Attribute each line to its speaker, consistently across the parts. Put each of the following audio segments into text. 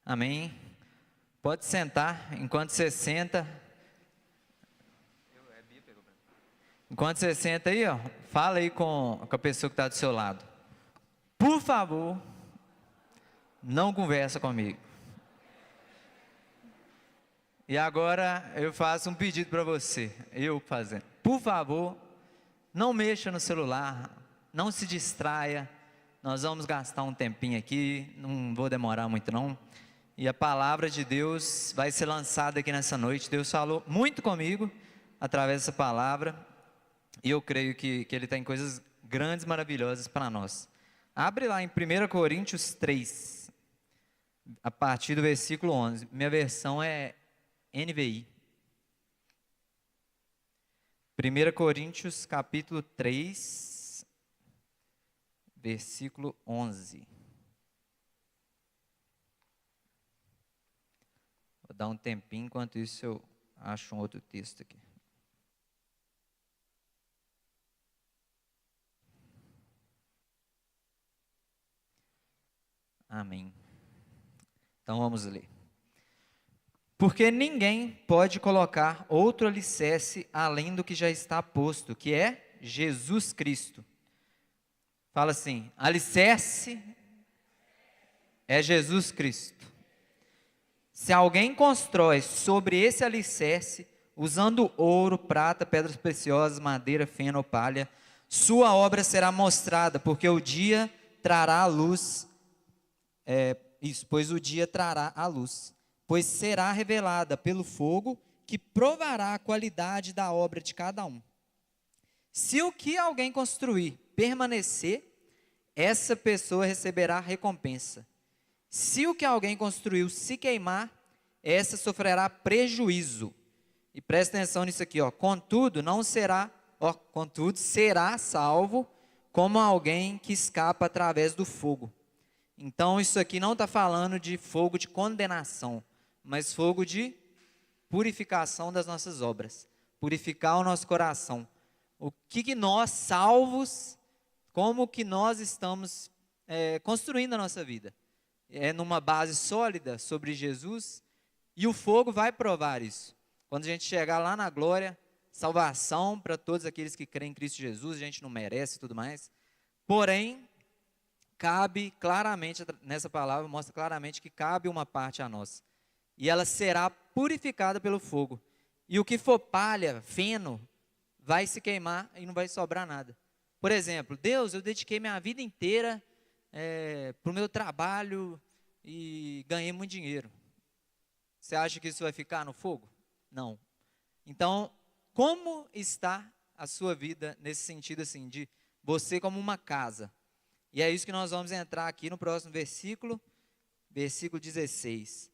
Speaker 1: Amém. Pode sentar. Enquanto você senta aí, ó, fala aí com a pessoa que está do seu lado. Por favor, não conversa comigo. E agora eu faço um pedido para você, eu fazendo. Por favor, não mexa no celular, não se distraia. Nós vamos gastar um tempinho aqui, não vou demorar muito não. E a palavra de Deus vai ser lançada aqui nessa noite. Deus falou muito comigo através dessa palavra. E eu creio que Ele tem coisas grandes, maravilhosas para nós. Abre lá em 1 Coríntios 3, a partir do versículo 11. Minha versão é NVI. 1 Coríntios capítulo 3, versículo 11. Vou dar um tempinho, enquanto isso eu acho um outro texto aqui. Amém. Então vamos ler. Porque ninguém pode colocar outro alicerce além do que já está posto, que é Jesus Cristo. Fala assim: alicerce é Jesus Cristo. Se alguém constrói sobre esse alicerce, usando ouro, prata, pedras preciosas, madeira, feno ou palha, sua obra será mostrada, porque o dia trará a luz. Pois o dia trará a luz, pois será revelada pelo fogo, que provará a qualidade da obra de cada um. Se o que alguém construir permanecer, essa pessoa receberá recompensa. Se o que alguém construiu se queimar, essa sofrerá prejuízo. E presta atenção nisso aqui, ó. Contudo, será salvo como alguém que escapa através do fogo. Então, isso aqui não está falando de fogo de condenação, mas fogo de purificação das nossas obras, purificar o nosso coração. O que nós, salvos, como que nós estamos construindo a nossa vida? É numa base sólida sobre Jesus, e o fogo vai provar isso. Quando a gente chegar lá na glória, salvação para todos aqueles que creem em Cristo Jesus, a gente não merece e tudo mais. Porém, cabe claramente, nessa palavra mostra claramente que cabe uma parte a nós. E ela será purificada pelo fogo. E o que for palha, feno, vai se queimar e não vai sobrar nada. Por exemplo, Deus, eu dediquei minha vida inteira para o meu trabalho e ganhei muito dinheiro. Você acha que isso vai ficar no fogo? Não. Então, como está a sua vida nesse sentido assim, de você como uma casa? E é isso que nós vamos entrar aqui no próximo versículo, versículo 16.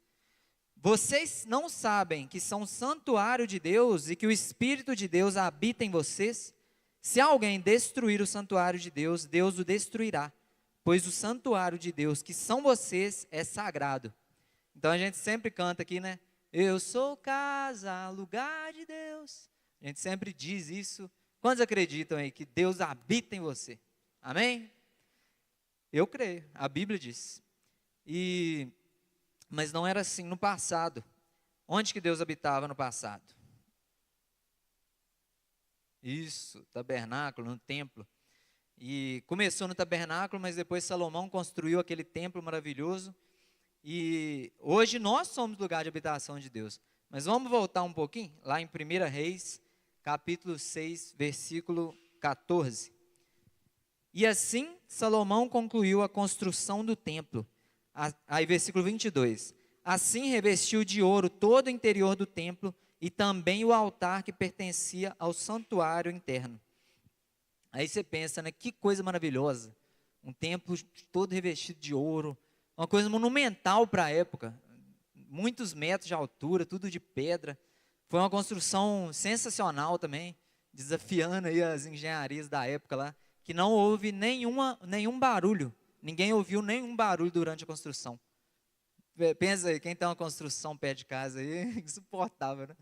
Speaker 1: Vocês não sabem que são santuário de Deus e que o Espírito de Deus habita em vocês? Se alguém destruir o santuário de Deus, Deus o destruirá, pois o santuário de Deus, que são vocês, é sagrado. Então a gente sempre canta aqui, né? Eu sou casa, lugar de Deus. A gente sempre diz isso. Quantos acreditam aí que Deus habita em você? Amém? Eu creio, a Bíblia diz. Mas não era assim no passado. Onde que Deus habitava no passado? Isso, tabernáculo, no templo. E começou no tabernáculo, mas depois Salomão construiu aquele templo maravilhoso. E hoje nós somos lugar de habitação de Deus. Mas vamos voltar um pouquinho, lá em 1 Reis, capítulo 6, versículo 14. E assim Salomão concluiu a construção do templo. Aí versículo 22. Assim revestiu de ouro todo o interior do templo e também o altar que pertencia ao santuário interno. Aí você pensa, né, que coisa maravilhosa. Um templo todo revestido de ouro, uma coisa monumental para a época. Muitos metros de altura, tudo de pedra. Foi uma construção sensacional também, desafiando aí as engenharias da época lá, que não houve nenhum barulho. Ninguém ouviu nenhum barulho durante a construção. Pensa aí, quem tem uma construção perto de casa aí, é insuportável, né?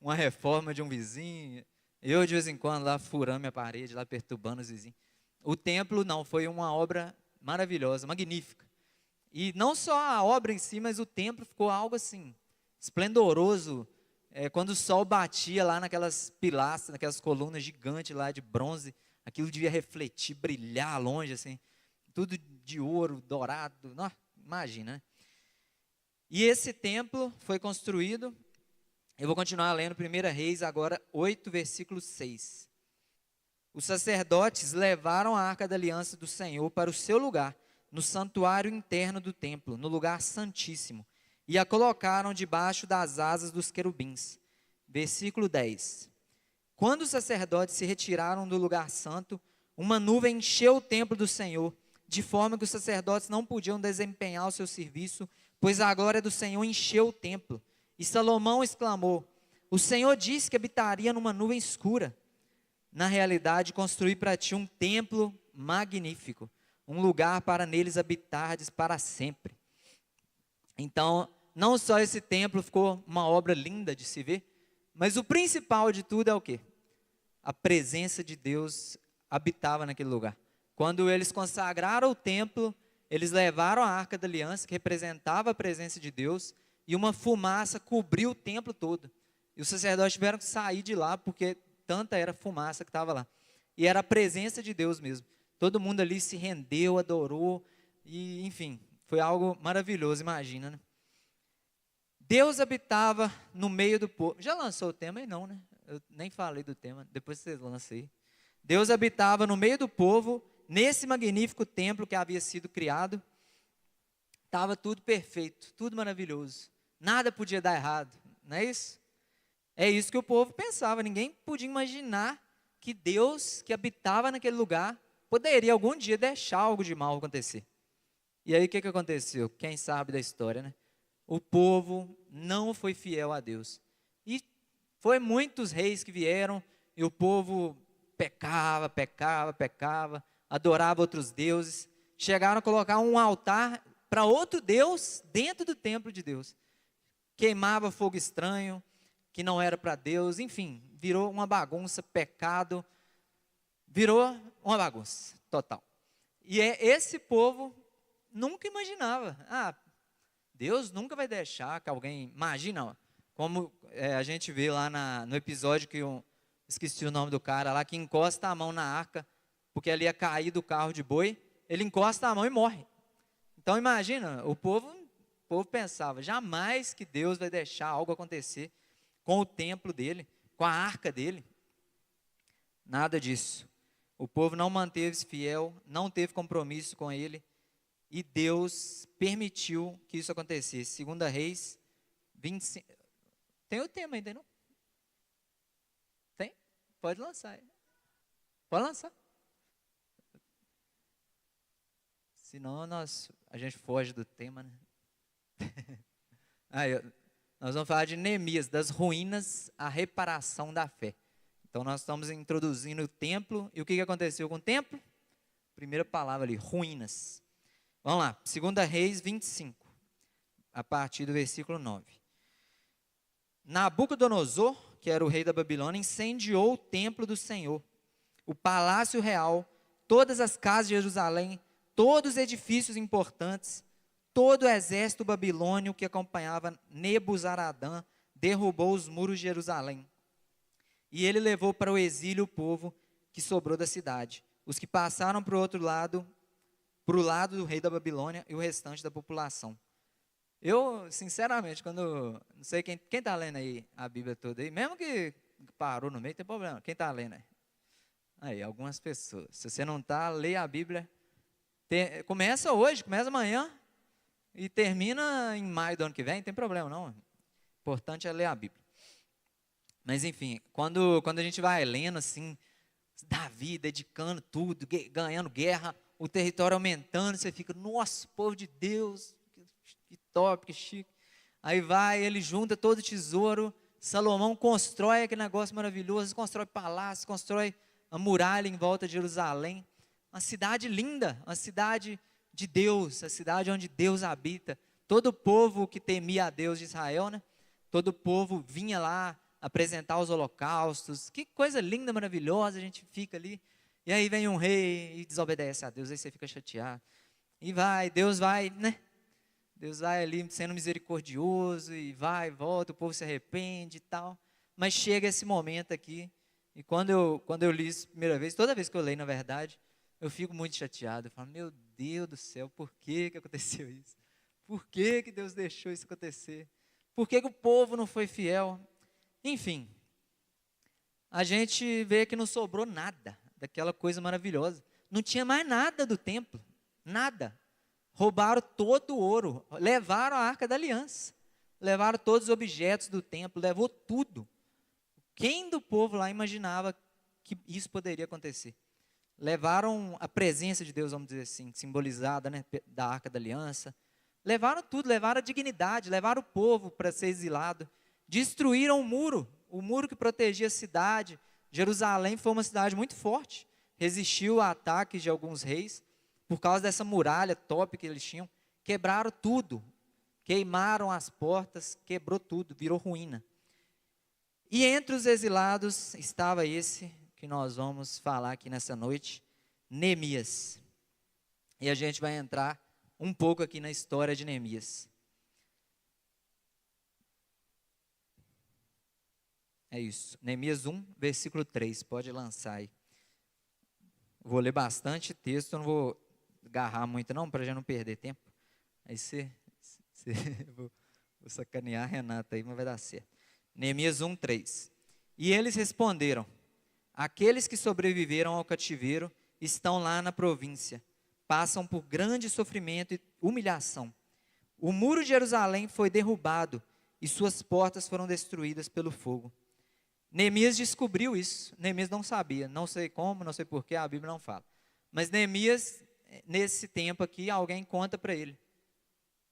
Speaker 1: Uma reforma de um vizinho. Eu, de vez em quando, lá furando minha parede, lá perturbando os vizinhos. O templo, não, foi uma obra maravilhosa, magnífica. E não só a obra em si, mas o templo ficou algo assim, esplendoroso. Quando o sol batia lá naquelas pilastras, naquelas colunas gigantes lá de bronze, aquilo devia refletir, brilhar longe, assim, tudo de ouro, dourado, imagina, né? E esse templo foi construído, eu vou continuar lendo 1 Reis, agora 8, versículo 6. Os sacerdotes levaram a arca da aliança do Senhor para o seu lugar, no santuário interno do templo, no lugar santíssimo, e a colocaram debaixo das asas dos querubins. Versículo 10. Quando os sacerdotes se retiraram do lugar santo, uma nuvem encheu o templo do Senhor, de forma que os sacerdotes não podiam desempenhar o seu serviço, pois a glória do Senhor encheu o templo. E Salomão exclamou: o Senhor disse que habitaria numa nuvem escura. Na realidade, construí para ti um templo magnífico, um lugar para neles habitardes para sempre. Então, não só esse templo ficou uma obra linda de se ver, mas o principal de tudo é o quê? A presença de Deus habitava naquele lugar. Quando eles consagraram o templo, eles levaram a arca da aliança, que representava a presença de Deus, e uma fumaça cobriu o templo todo. E os sacerdotes tiveram que sair de lá, porque tanta era a fumaça que estava lá. E era a presença de Deus mesmo. Todo mundo ali se rendeu, adorou, e enfim, foi algo maravilhoso, imagina, né? Deus habitava no meio do povo. Já lançou o tema aí? Não, né? Eu nem falei do tema, depois vocês lançam aí. Deus habitava no meio do povo, nesse magnífico templo que havia sido criado. Estava tudo perfeito, tudo maravilhoso. Nada podia dar errado, não é isso? É isso que o povo pensava. Ninguém podia imaginar que Deus, que habitava naquele lugar, poderia algum dia deixar algo de mal acontecer. E aí o que aconteceu? Quem sabe da história, né? O povo não foi fiel a Deus. E foi muitos reis que vieram e o povo pecava, adorava outros deuses. Chegaram a colocar um altar para outro Deus dentro do templo de Deus. Queimava fogo estranho, que não era para Deus, enfim, virou uma bagunça, pecado, virou uma bagunça total. E esse povo nunca imaginava, Deus nunca vai deixar que alguém, imagina, como a gente vê lá no episódio que eu esqueci o nome do cara lá, que encosta a mão na arca, porque ele ia cair do carro de boi, ele encosta a mão e morre. Então imagina, o povo pensava, jamais que Deus vai deixar algo acontecer com o templo dele, com a arca dele. Nada disso. O povo não manteve-se fiel, não teve compromisso com ele, e Deus permitiu que isso acontecesse. 2 Reis 25. Tem o tema ainda, não? Tem? Pode lançar. Pode lançar. Senão a gente foge do tema, né? Nós vamos falar de Neemias, das ruínas à reparação da fé. Então nós estamos introduzindo o templo. E o que aconteceu com o templo? Primeira palavra ali, ruínas. Vamos lá, 2 Reis 25, a partir do versículo 9. Nabucodonosor, que era o rei da Babilônia, incendiou o templo do Senhor, o palácio real, todas as casas de Jerusalém, todos os edifícios importantes. Todo o exército babilônio que acompanhava Nebuzaradã derrubou os muros de Jerusalém. E ele levou para o exílio o povo que sobrou da cidade, os que passaram para o outro lado, para o lado do rei da Babilônia e o restante da população. Eu, sinceramente, não sei quem está lendo aí a Bíblia toda aí, mesmo que parou no meio, não tem problema. Quem está lendo aí? Aí, algumas pessoas. Se você não está, leia a Bíblia. Começa hoje, começa amanhã. E termina em maio do ano que vem, não tem problema não. O importante é ler a Bíblia. Mas enfim, quando a gente vai lendo assim, Davi dedicando tudo, ganhando guerra, o território aumentando, você fica, nossa, povo de Deus, que top, que chique. Aí vai, ele junta todo o tesouro, Salomão constrói aquele negócio maravilhoso, constrói palácio, constrói a muralha em volta de Jerusalém. Uma cidade linda, uma cidade de Deus, a cidade onde Deus habita. Todo o povo que temia a Deus de Israel, né? Todo o povo vinha lá apresentar os holocaustos. Que coisa linda, maravilhosa, a gente fica ali. E aí vem um rei e desobedece a Deus, aí você fica chateado. E Deus vai, né? Deus vai ali sendo misericordioso e vai, volta, o povo se arrepende e tal. Mas chega esse momento aqui, e quando eu li isso a primeira vez, toda vez que eu leio, na verdade, eu fico muito chateado. Eu falo, meu Deus do céu, por que aconteceu isso? Por que Deus deixou isso acontecer? Por que o povo não foi fiel? Enfim, a gente vê que não sobrou nada daquela coisa maravilhosa. Não tinha mais nada do templo, nada. Roubaram todo o ouro, levaram a Arca da Aliança, levaram todos os objetos do templo, levou tudo. Quem do povo lá imaginava que isso poderia acontecer? Levaram a presença de Deus, vamos dizer assim, simbolizada, né, da Arca da Aliança. Levaram tudo, levaram a dignidade, levaram o povo para ser exilado. Destruíram o muro que protegia a cidade. Jerusalém foi uma cidade muito forte, resistiu a ataques de alguns reis, por causa dessa muralha top que eles tinham. Quebraram tudo, queimaram as portas, quebrou tudo, virou ruína. E entre os exilados estava esse que nós vamos falar aqui nessa noite, Neemias. E a gente vai entrar um pouco aqui na história de Neemias. É isso, Neemias 1, versículo 3, pode lançar aí. Vou ler bastante texto, não vou agarrar muito não, para já não perder tempo. Aí vou sacanear a Renata aí, mas vai dar certo. Neemias 1, 3. E eles responderam, aqueles que sobreviveram ao cativeiro estão lá na província, passam por grande sofrimento e humilhação. O muro de Jerusalém foi derrubado e suas portas foram destruídas pelo fogo. Neemias descobriu isso, Neemias não sabia, não sei como, não sei porquê, a Bíblia não fala. Mas Neemias, nesse tempo aqui, alguém conta para ele,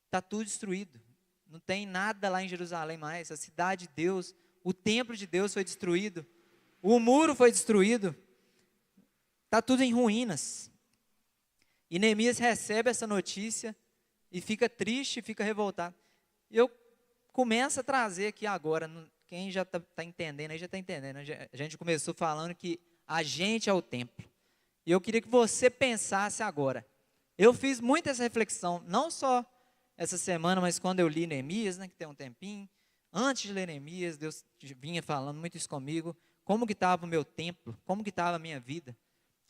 Speaker 1: está tudo destruído, não tem nada lá em Jerusalém mais, a cidade de Deus, o templo de Deus foi destruído, o muro foi destruído, está tudo em ruínas. E Neemias recebe essa notícia e fica triste, fica revoltado. Eu começo a trazer aqui agora, quem já está entendendo aí já está entendendo, a gente começou falando que a gente é o templo. E eu queria que você pensasse agora. Eu fiz muito essa reflexão, não só essa semana, mas quando eu li Neemias, né, que tem um tempinho, antes de ler Neemias, Deus vinha falando muito isso comigo, como que estava o meu templo, como que estava a minha vida,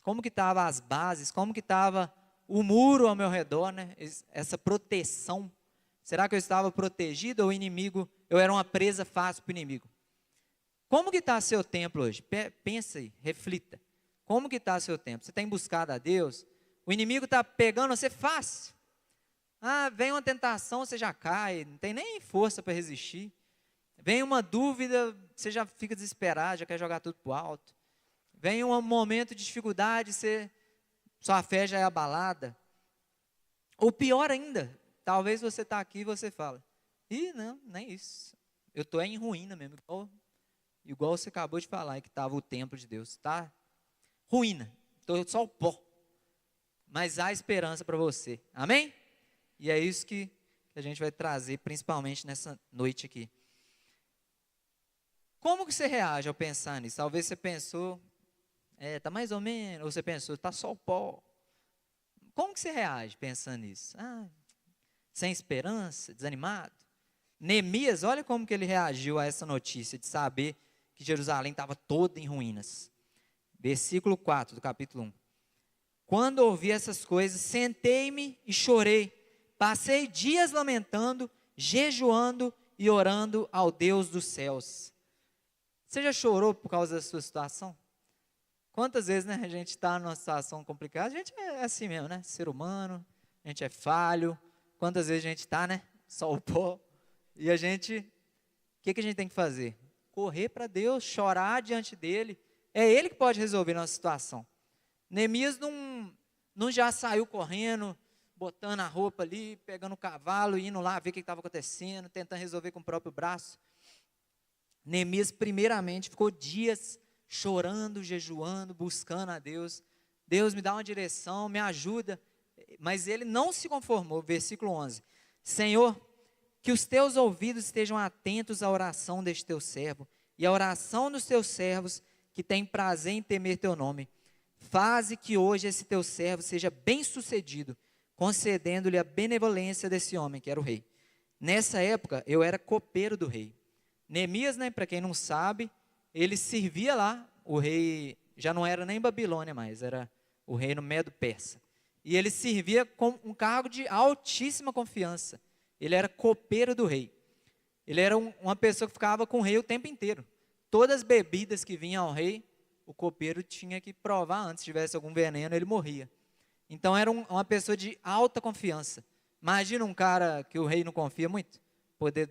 Speaker 1: como que estavam as bases, como que estava o muro ao meu redor, né, essa proteção. Será que eu estava protegido ou o inimigo, eu era uma presa fácil para o inimigo? Como que está seu templo hoje? Pensa aí, reflita. Como que está seu templo? Você tem buscado a Deus? O inimigo está pegando você fácil. Vem uma tentação, você já cai, não tem nem força para resistir. Vem uma dúvida, você já fica desesperado, já quer jogar tudo para o alto. Vem um momento de dificuldade, sua fé já é abalada. Ou pior ainda, talvez você está aqui e você fala, não, nem isso. Eu estou em ruína mesmo, igual você acabou de falar, que estava o templo de Deus. Está ruína, estou só o pó. Mas há esperança para você, amém? E é isso que a gente vai trazer, principalmente nessa noite aqui. Como que você reage ao pensar nisso? Talvez você pensou, está mais ou menos, ou você pensou, está só o pó. Como que você reage pensando nisso? Sem esperança, desanimado? Neemias, olha como que ele reagiu a essa notícia de saber que Jerusalém estava toda em ruínas. Versículo 4 do capítulo 1. Quando ouvi essas coisas, sentei-me e chorei. Passei dias lamentando, jejuando e orando ao Deus dos céus. Você já chorou por causa da sua situação? Quantas vezes, né, a gente está numa situação complicada, a gente é assim mesmo, né? Ser humano, a gente é falho. Quantas vezes a gente está, né? Só o pó. E a gente, o que a gente tem que fazer? Correr para Deus, chorar diante dEle. É Ele que pode resolver a nossa situação. Neemias não já saiu correndo, botando a roupa ali, pegando o cavalo, indo lá ver o que estava acontecendo, tentando resolver com o próprio braço. Neemias, primeiramente, ficou dias chorando, jejuando, buscando a Deus. Deus, me dá uma direção, me ajuda. Mas ele não se conformou. Versículo 11. Senhor, que os teus ouvidos estejam atentos à oração deste teu servo e à oração dos teus servos que têm prazer em temer teu nome. Faze que hoje esse teu servo seja bem sucedido, concedendo-lhe a benevolência desse homem, que era o rei. Nessa época, eu era copeiro do rei. Neemias, né, para quem não sabe, ele servia lá, o rei já não era nem Babilônia mais, era o reino Medo-Persa. E ele servia com um cargo de altíssima confiança. Ele era copeiro do rei. Ele era uma pessoa que ficava com o rei o tempo inteiro. Todas as bebidas que vinham ao rei, o copeiro tinha que provar antes, se tivesse algum veneno, ele morria. Então era uma pessoa de alta confiança. Imagina um cara que o rei não confia muito, poder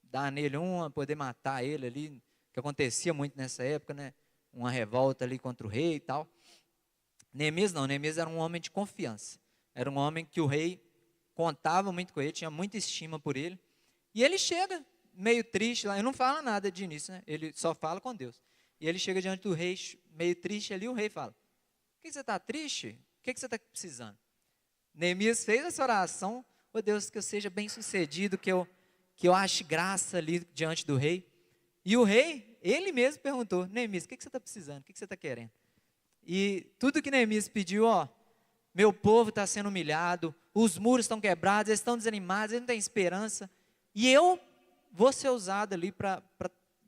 Speaker 1: dar nele uma, poder matar ele ali, que acontecia muito nessa época, né? Uma revolta ali contra o rei e tal. Neemias não, Neemias era um homem de confiança. Era um homem que o rei contava muito com ele, tinha muita estima por ele. E ele chega meio triste lá, ele não fala nada de início, né? Ele só fala com Deus. E ele chega diante do rei, meio triste ali, o rei fala: por que você está triste? O que você está precisando? Neemias fez essa oração: oh Deus, que eu seja bem sucedido, que eu ache graça ali diante do rei. E o rei, ele mesmo perguntou: Neemias, o que você está precisando? O que você está querendo? E tudo que Neemias pediu: ó, meu povo está sendo humilhado, os muros estão quebrados, eles estão desanimados, eles não têm esperança, e eu vou ser usado ali para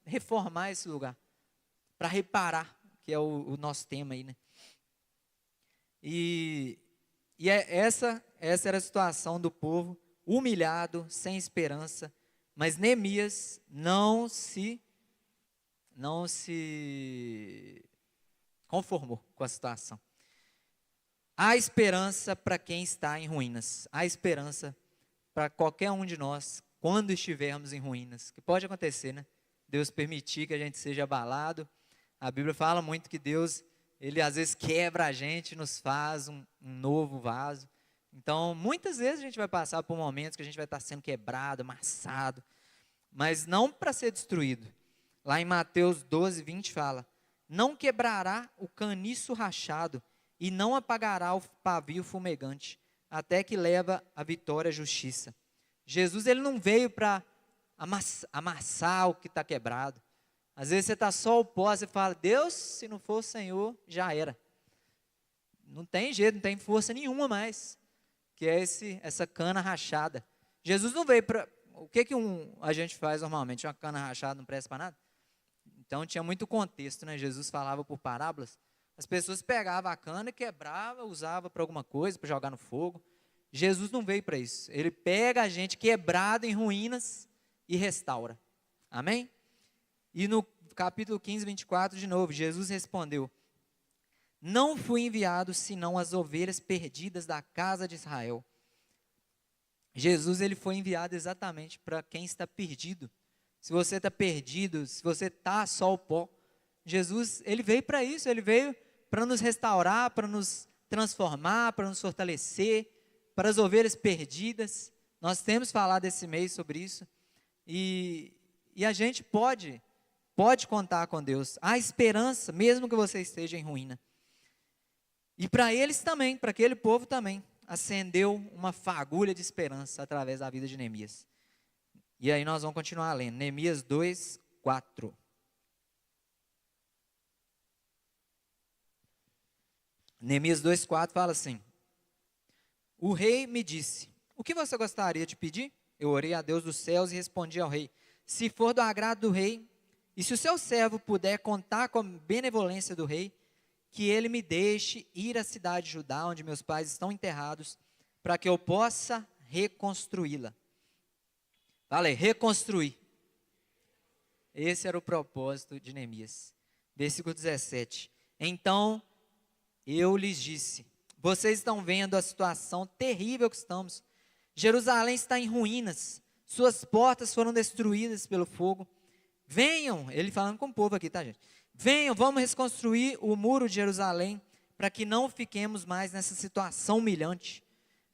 Speaker 1: reformar esse lugar, para reparar, que é o nosso tema aí, né? Essa era a situação do povo, humilhado, sem esperança, mas Neemias não se conformou com a situação. Há esperança para quem está em ruínas, há esperança para qualquer um de nós, quando estivermos em ruínas, que pode acontecer, né? Deus permitir que a gente seja abalado. A Bíblia fala muito que Deus, Ele às vezes quebra a gente, nos faz um novo vaso. Então, muitas vezes a gente vai passar por momentos que a gente vai estar sendo quebrado, amassado, mas não para ser destruído. Lá em Mateus 12, 20 fala: não quebrará o caniço rachado e não apagará o pavio fumegante, até que leva a vitória à justiça. Jesus, ele não veio para amassar o que está quebrado. Às vezes você está só o pó, você fala: Deus, se não for o Senhor, já era. Não tem jeito, não tem força nenhuma mais, que é essa cana rachada. Jesus não veio para... O que a gente faz normalmente? Uma cana rachada não presta para nada? Então tinha muito contexto, né? Jesus falava por parábolas. As pessoas pegavam a cana, quebravam, usavam para alguma coisa, para jogar no fogo. Jesus não veio para isso. Ele pega a gente quebrado em ruínas e restaura. Amém? E no capítulo 15, 24, de novo, Jesus respondeu: não fui enviado senão as ovelhas perdidas da casa de Israel. Jesus, ele foi enviado exatamente para quem está perdido. Se você está perdido, se você está só o pó, Jesus, ele veio para isso, ele veio para nos restaurar, para nos transformar, para nos fortalecer, para as ovelhas perdidas. Nós temos falado esse mês sobre isso, e a gente pode contar com Deus. Há esperança, mesmo que você esteja em ruína. E para eles também, para aquele povo também, acendeu uma fagulha de esperança através da vida de Neemias. E aí nós vamos continuar lendo, Neemias 2, 4. Neemias 2, 4 fala assim: o rei me disse: o que você gostaria de pedir? Eu orei a Deus dos céus e respondi ao rei: se for do agrado do rei, e se o seu servo puder contar com a benevolência do rei, que ele me deixe ir à cidade de Judá, onde meus pais estão enterrados, para que eu possa reconstruí-la. Falei, reconstruir. Esse era o propósito de Neemias. Versículo 17. Então eu lhes disse: vocês estão vendo a situação terrível que estamos. Jerusalém está em ruínas, suas portas foram destruídas pelo fogo. Venham, ele falando com o povo aqui, tá, gente? Venham, vamos reconstruir o muro de Jerusalém, para que não fiquemos mais nessa situação humilhante.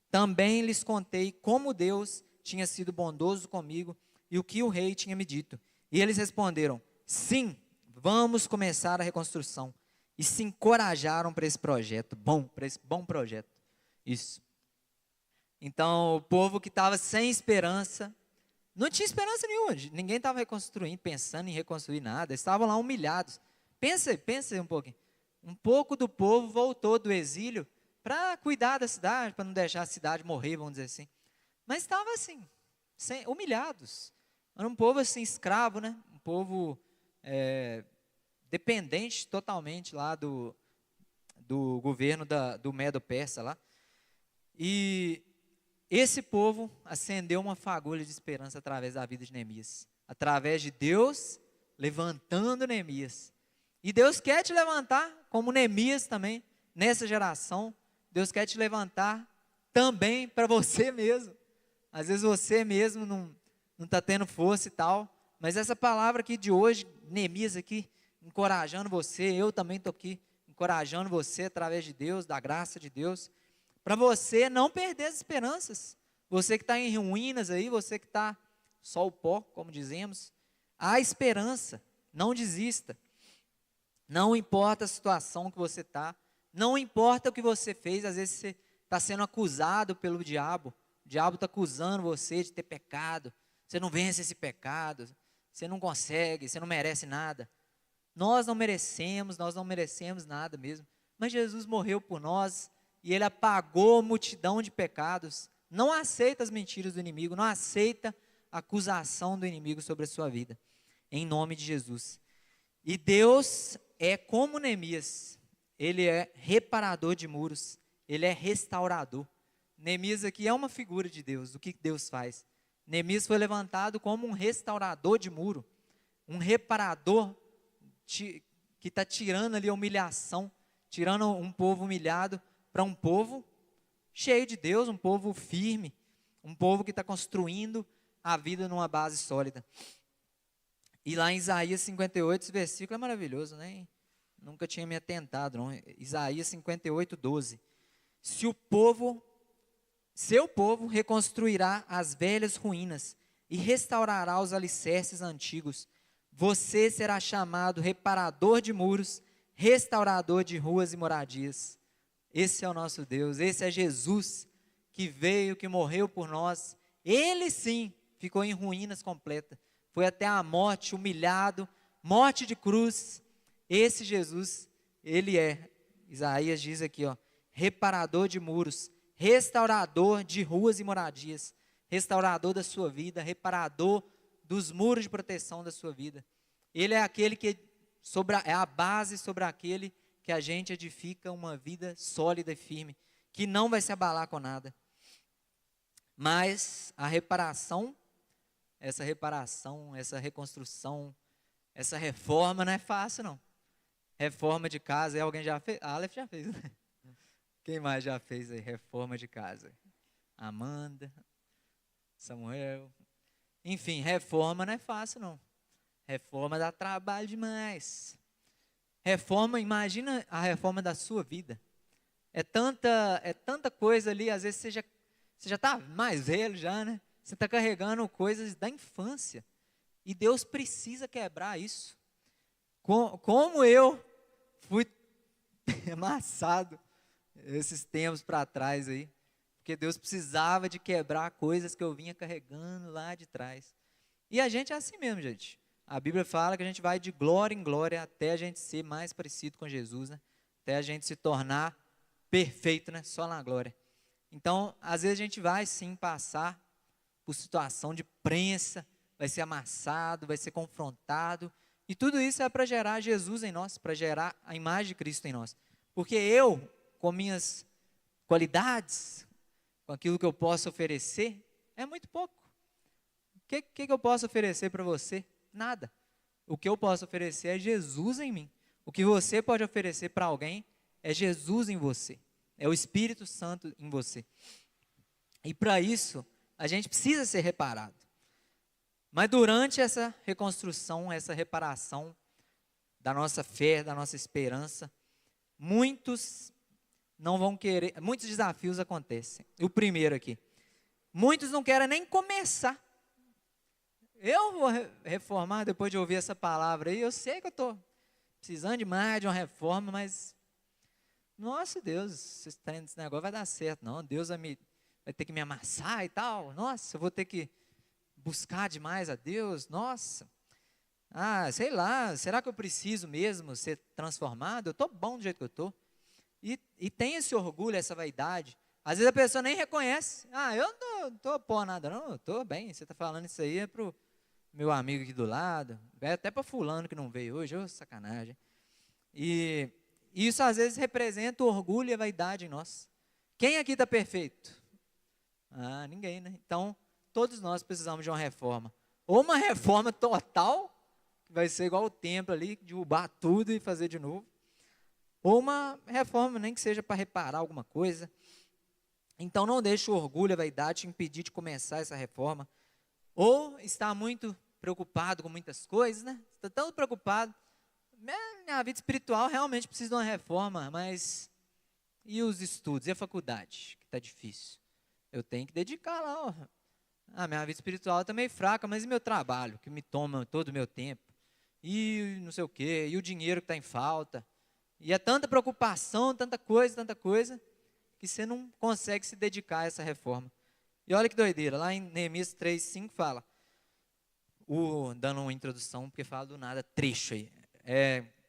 Speaker 1: Também lhes contei como Deus tinha sido bondoso comigo e o que o rei tinha me dito. E eles responderam: sim, vamos começar a reconstrução. E se encorajaram para esse projeto, para esse bom projeto. Isso. Então, o povo que estava sem esperança, não tinha esperança nenhuma, ninguém estava reconstruindo, pensando em reconstruir nada, estavam lá humilhados. Pensa aí um pouquinho. Um pouco do povo voltou do exílio para cuidar da cidade, para não deixar a cidade morrer, vamos dizer assim. Mas estavam assim, humilhados. Era um povo assim, escravo, né? Um povo dependente totalmente lá do governo do Medo-Persa lá. E esse povo acendeu uma fagulha de esperança através da vida de Neemias. Através de Deus levantando Neemias. E Deus quer te levantar, como Neemias também, nessa geração. Deus quer te levantar também para você mesmo. Às vezes você mesmo não está tendo força e tal. Mas essa palavra aqui de hoje, Neemias aqui, encorajando você, eu também estou aqui, encorajando você através de Deus, da graça de Deus, para você não perder as esperanças. Você que está em ruínas aí, você que está só o pó, como dizemos, há esperança, não desista. Não importa a situação que você está, não importa o que você fez, às vezes você está sendo acusado pelo diabo, o diabo está acusando você de ter pecado, você não vence esse pecado, você não consegue, você não merece nada. Nós não merecemos nada mesmo, mas Jesus morreu por nós, e Ele apagou multidão de pecados. Não aceita as mentiras do inimigo, não aceita a acusação do inimigo sobre a sua vida, em nome de Jesus. E Deus é como Neemias, Ele é reparador de muros, Ele é restaurador. Neemias aqui é uma figura de Deus, do que Deus faz. Neemias foi levantado como um restaurador de muro, um reparador que está tirando ali a humilhação, tirando um povo humilhado para um povo cheio de Deus, um povo firme, um povo que está construindo a vida numa base sólida. E lá em Isaías 58, esse versículo é maravilhoso, né? Nunca tinha me atentado, não. Isaías 58, 12. Seu povo reconstruirá as velhas ruínas e restaurará os alicerces antigos. Você será chamado reparador de muros, restaurador de ruas e moradias. Esse é o nosso Deus, esse é Jesus, que veio, que morreu por nós. Ele sim ficou em ruínas completas, foi até a morte, humilhado, morte de cruz. Esse Jesus, Ele é, Isaías diz aqui, ó, reparador de muros, restaurador de ruas e moradias, restaurador da sua vida, reparador dos muros de proteção da sua vida. Ele é aquele que é a base sobre aquele que a gente edifica uma vida sólida e firme, que não vai se abalar com nada. Mas a essa reconstrução, essa reforma não é fácil não. Reforma de casa, alguém já fez? A Aleph já fez, né? Quem mais já fez aí reforma de casa? Amanda, Samuel. Enfim, reforma não é fácil não. Reforma dá trabalho demais. Reforma, imagina a reforma da sua vida. É tanta coisa ali, às vezes você já está mais velho já, né? Você está carregando coisas da infância. E Deus precisa quebrar isso. Como eu fui amassado esses tempos para trás aí. Porque Deus precisava de quebrar coisas que eu vinha carregando lá de trás. E a gente é assim mesmo, gente. A Bíblia fala que a gente vai de glória em glória até a gente ser mais parecido com Jesus, né? Até a gente se tornar perfeito, né? Só na glória. Então, às vezes a gente vai sim passar por situação de prensa, vai ser amassado, vai ser confrontado. E tudo isso é para gerar Jesus em nós, para gerar a imagem de Cristo em nós. Porque eu, com minhas qualidades, com aquilo que eu posso oferecer, é muito pouco. O que eu posso oferecer para você? Nada. O que eu posso oferecer é Jesus em mim. O que você pode oferecer para alguém é Jesus em você. É o Espírito Santo em você. E para isso, a gente precisa ser reparado. Mas durante essa reconstrução, essa reparação da nossa fé, da nossa esperança, muitos não vão querer, muitos desafios acontecem. O primeiro aqui, muitos não querem nem começar. Eu vou reformar, depois de ouvir essa palavra aí, eu sei que eu estou precisando demais de uma reforma, mas, nossa Deus, esse negócio vai dar certo, não, Deus vai ter que me amassar e tal, nossa, eu vou ter que buscar demais a Deus, nossa, sei lá, será que eu preciso mesmo ser transformado? Eu estou bom do jeito que eu estou. E tem esse orgulho, essa vaidade. Às vezes a pessoa nem reconhece. Ah, eu não tô pô nada não, eu tô bem. Você está falando isso aí é pro meu amigo aqui do lado, vai até para fulano que não veio hoje, ô sacanagem. E isso às vezes representa o orgulho e a vaidade em nós. Quem aqui está perfeito? Ah, ninguém, né? Então, todos nós precisamos de uma reforma. Ou uma reforma total, que vai ser igual o templo ali, derrubar tudo e fazer de novo. Ou uma reforma, nem que seja para reparar alguma coisa. Então, não deixe o orgulho e a vaidade te impedir de começar essa reforma. Ou está muito preocupado com muitas coisas, né? Está tão preocupado. Minha vida espiritual realmente precisa de uma reforma, mas e os estudos, e a faculdade, que está difícil? Eu tenho que dedicar lá, ó. Minha vida espiritual está meio fraca, mas e meu trabalho, que me toma todo o meu tempo? E não sei o quê, e o dinheiro que está em falta? E é tanta preocupação, tanta coisa, que você não consegue se dedicar a essa reforma. E olha que doideira, lá em Neemias 3:5 fala, dando uma introdução, porque fala do nada, trecho aí.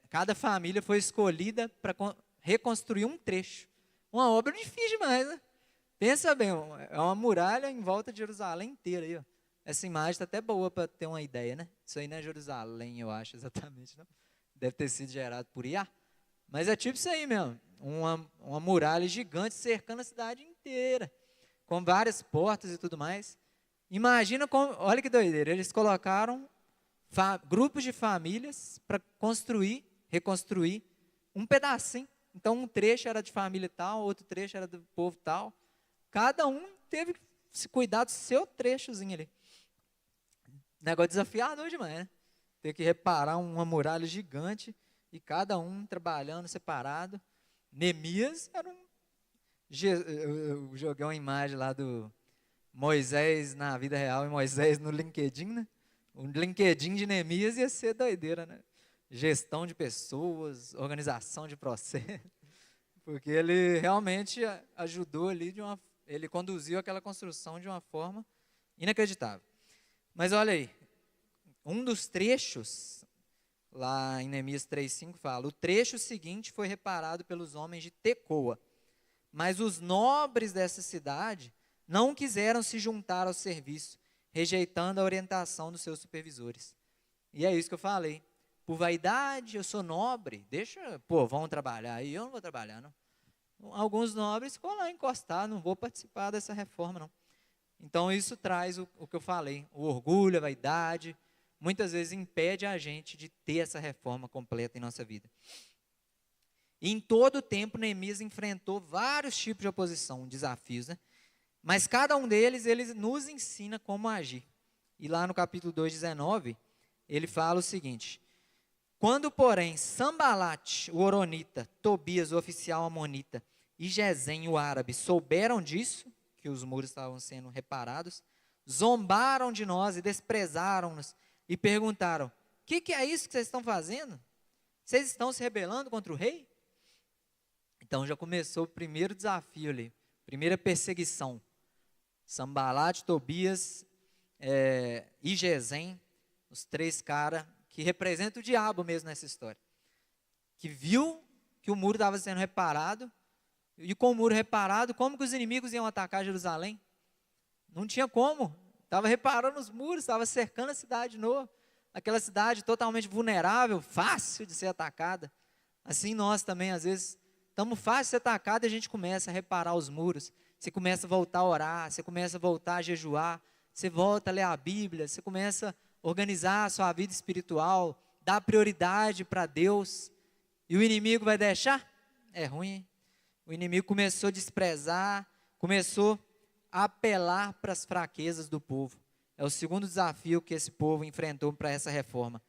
Speaker 1: Cada família foi escolhida para reconstruir um trecho. Uma obra difícil demais, né? Pensa bem, é uma muralha em volta de Jerusalém inteira aí, ó. Essa imagem está até boa para ter uma ideia, né? Isso aí não é Jerusalém, eu acho, exatamente, não. Deve ter sido gerado por IA. Mas é tipo isso aí mesmo, uma muralha gigante cercando a cidade inteira, com várias portas e tudo mais. Imagina como, olha que doideira, eles colocaram grupos de famílias para reconstruir um pedacinho. Então um trecho era de família tal, outro trecho era do povo tal. Cada um teve que se cuidar do seu trechozinho ali. Negócio desafiador demais, né? Ter que reparar uma muralha gigante e cada um trabalhando separado. Neemias era eu joguei uma imagem lá do Moisés na vida real e Moisés no LinkedIn, né? O LinkedIn de Neemias ia ser doideira, né? Gestão de pessoas, organização de processo, porque ele realmente ajudou ali, ele conduziu aquela construção de uma forma inacreditável. Mas olha aí, um dos trechos, lá em Neemias 3:5 fala, o trecho seguinte foi reparado pelos homens de Tecoa, mas os nobres dessa cidade não quiseram se juntar ao serviço, rejeitando a orientação dos seus supervisores. E é isso que eu falei. Por vaidade, eu sou nobre, vão trabalhar aí, eu não vou trabalhar, não. Alguns nobres ficam lá encostados, não vou participar dessa reforma, não. Então isso traz o que eu falei, o orgulho, a vaidade, muitas vezes impede a gente de ter essa reforma completa em nossa vida. E em todo o tempo, Neemias enfrentou vários tipos de oposição, desafios, né? Mas cada um deles, ele nos ensina como agir. E lá no capítulo 2:19, ele fala o seguinte, quando, porém, Sambalate, o horonita, Tobias, o oficial amonita, e Gesem, o árabe, souberam disso, que os muros estavam sendo reparados, zombaram de nós e desprezaram-nos, e perguntaram, o que é isso que vocês estão fazendo? Vocês estão se rebelando contra o rei? Então já começou o primeiro desafio ali, primeira perseguição. Sambalate, Tobias e Gesem, os três caras que representam o diabo mesmo nessa história, que viu que o muro estava sendo reparado, e com o muro reparado, como que os inimigos iam atacar Jerusalém? Não tinha como, estava reparando os muros, estava cercando a cidade de novo, aquela cidade totalmente vulnerável, fácil de ser atacada. Assim nós também, às vezes, estamos fácil de ser atacados e a gente começa a reparar os muros, você começa a voltar a orar, você começa a voltar a jejuar, você volta a ler a Bíblia, você começa a organizar a sua vida espiritual, dar prioridade para Deus, e o inimigo vai deixar? É ruim, hein? O inimigo começou a desprezar, começou a apelar para as fraquezas do povo. É o segundo desafio que esse povo enfrentou para essa reforma.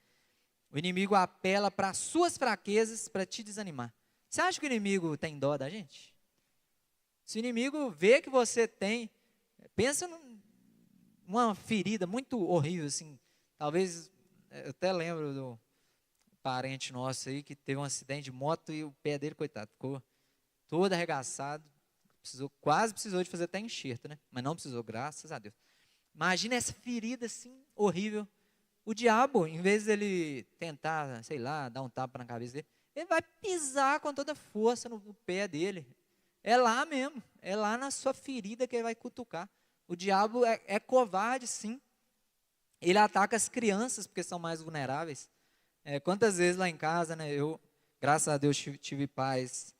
Speaker 1: O inimigo apela para as suas fraquezas para te desanimar. Você acha que o inimigo tem dó da gente? Se o inimigo vê que você tem, pensa numa ferida muito horrível, assim. Talvez, eu até lembro do parente nosso aí que teve um acidente de moto e o pé dele, coitado, ficou todo arregaçado, quase precisou de fazer até enxerto, né? Mas não precisou, graças a Deus. Imagina essa ferida assim, horrível. O diabo, em vez dele tentar, sei lá, dar um tapa na cabeça dele, ele vai pisar com toda força no pé dele. É lá mesmo, é lá na sua ferida que ele vai cutucar. O diabo é covarde, sim. Ele ataca as crianças porque são mais vulneráveis. Quantas vezes lá em casa, né, eu, graças a Deus, tive pais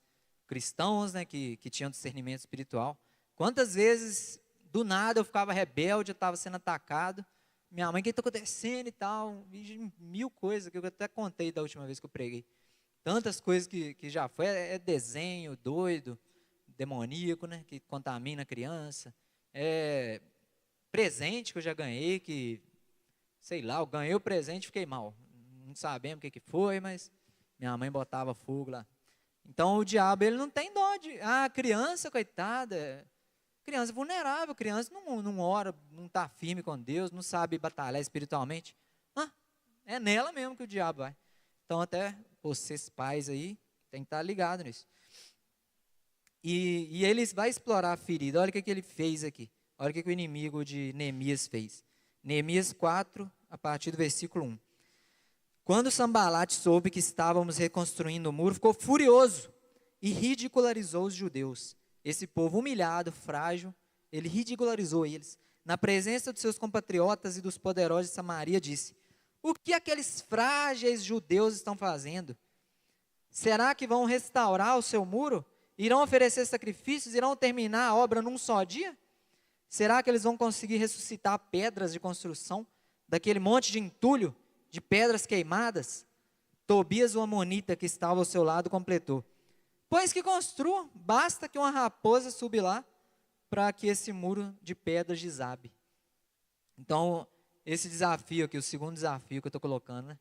Speaker 1: cristãos, né, que tinham discernimento espiritual. Quantas vezes, do nada, eu ficava rebelde, eu estava sendo atacado. Minha mãe, o que está acontecendo e tal? E mil coisas que eu até contei da última vez que eu preguei. Tantas coisas que já foi, desenho doido, demoníaco, né, que contamina a criança. Presente que eu já ganhei, que, sei lá, eu ganhei o presente e fiquei mal. Não sabemos o que foi, mas minha mãe botava fogo lá. Então o diabo, ele não tem dó de, criança, coitada, criança vulnerável, criança não ora, não está firme com Deus, não sabe batalhar espiritualmente. É nela mesmo que o diabo vai. Então até vocês pais aí, tem que estar ligado nisso. E ele vai explorar a ferida. Olha o que ele fez aqui. Olha o que o inimigo de Neemias fez. Neemias 4, a partir do versículo 1. Quando Sambalate soube que estávamos reconstruindo o muro, ficou furioso e ridicularizou os judeus. Esse povo humilhado, frágil, ele ridicularizou eles. Na presença dos seus compatriotas e dos poderosos de Samaria, disse: o que aqueles frágeis judeus estão fazendo? Será que vão restaurar o seu muro? Irão oferecer sacrifícios? Irão terminar a obra num só dia? Será que eles vão conseguir ressuscitar pedras de construção daquele monte de entulho, de pedras queimadas? Tobias, o amonita que estava ao seu lado, completou: pois que construam, basta que uma raposa suba lá para que esse muro de pedras desabe. Então, esse desafio aqui, o segundo desafio que eu estou colocando, né?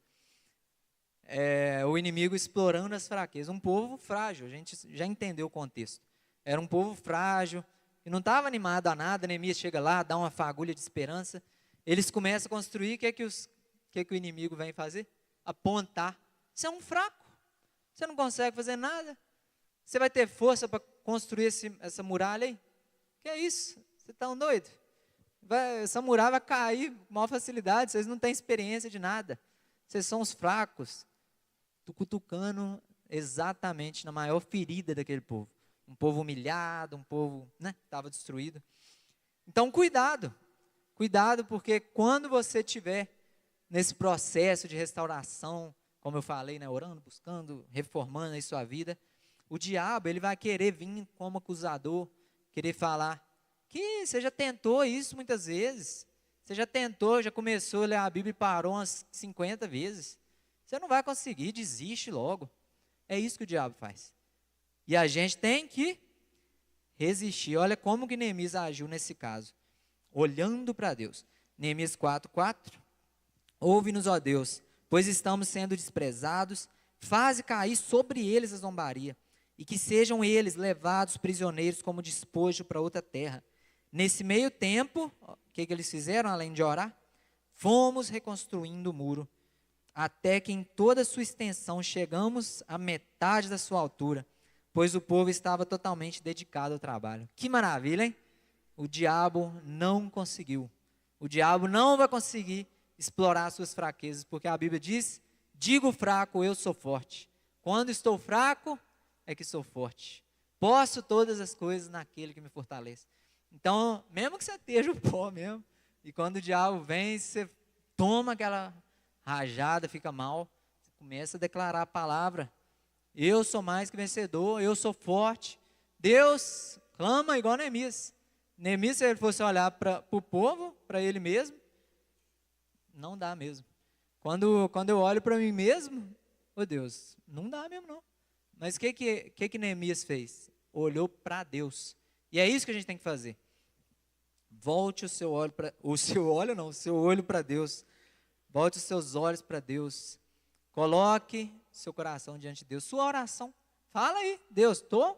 Speaker 1: O inimigo explorando as fraquezas. Um povo frágil, a gente já entendeu o contexto. Era um povo frágil, e não estava animado a nada. Neemias chega lá, dá uma fagulha de esperança. Eles começam a construir, o que o inimigo vem fazer? Apontar. Você é um fraco, você não consegue fazer nada. Você vai ter força para construir essa muralha aí? Que é isso? Você está doido? Essa muralha vai cair com maior facilidade, vocês não têm experiência de nada. Vocês são os fracos. Estou cutucando exatamente na maior ferida daquele povo. Um povo humilhado, um povo, né, estava destruído. Então, cuidado, porque quando você estiver nesse processo de restauração, como eu falei, né, orando, buscando, reformando aí sua vida, o diabo, ele vai querer vir como acusador, querer falar que você já tentou isso muitas vezes, você já tentou, já começou a ler a Bíblia e parou umas 50 vezes, você não vai conseguir, desiste logo. É isso que o diabo faz. E a gente tem que resistir. Olha como que Neemias agiu nesse caso, olhando para Deus. Neemias 4:4. Ouve-nos, ó Deus, pois estamos sendo desprezados, faze cair sobre eles a zombaria, e que sejam eles levados prisioneiros como despojo para outra terra. Nesse meio tempo, o que eles fizeram além de orar? Fomos reconstruindo o muro, até que em toda a sua extensão chegamos à metade da sua altura, pois o povo estava totalmente dedicado ao trabalho. Que maravilha, hein? O diabo não conseguiu. O diabo não vai conseguir explorar suas fraquezas, porque a Bíblia diz: digo fraco, eu sou forte. Quando estou fraco, é que sou forte. Posso todas as coisas naquele que me fortalece. Então, mesmo que você esteja o pó mesmo, e quando o diabo vem, você toma aquela rajada, fica mal, você começa a declarar a palavra: eu sou mais que vencedor, eu sou forte. Deus clama igual Neemias. Neemias, se ele fosse olhar para o povo, para ele mesmo, não dá mesmo. Quando eu olho para mim mesmo, oh Deus, não dá mesmo não. Mas o que Neemias fez? Olhou para Deus. E é isso que a gente tem que fazer. Volte o seu olho para o seu olho para Deus. Volte os seus olhos para Deus. Coloque seu coração diante de Deus. Sua oração. Fala aí, Deus, o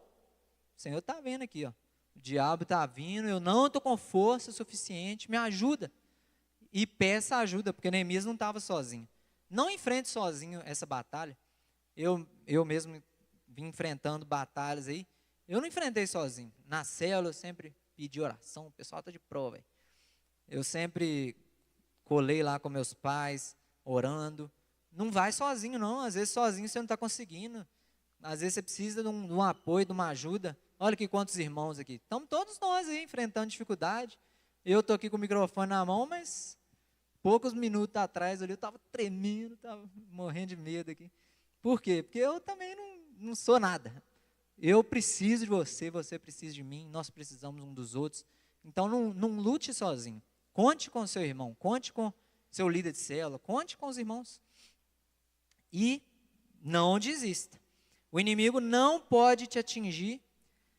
Speaker 1: Senhor está vendo aqui, ó. O diabo está vindo, eu não estou com força suficiente, me ajuda. E peça ajuda, porque Neemias não estava sozinho. Não enfrente sozinho essa batalha. Eu mesmo vim enfrentando batalhas aí. Eu não enfrentei sozinho. Na célula eu sempre pedi oração, o pessoal está de prova aí. Eu sempre colei lá com meus pais, orando. não vai sozinho não, às vezes sozinho você não está conseguindo, às vezes você precisa de um apoio, de uma ajuda. Olha aqui quantos irmãos aqui, estamos todos nós aí enfrentando dificuldade, eu estou aqui com o microfone na mão, mas poucos minutos atrás ali eu estava tremendo, estava morrendo de medo aqui. Por quê? Porque eu também não sou nada. Eu preciso de você, você precisa de mim, nós precisamos um dos outros. Então não lute sozinho. Conte com o seu irmão, conte com seu líder de célula, conte com os irmãos. E não desista. O inimigo não pode te atingir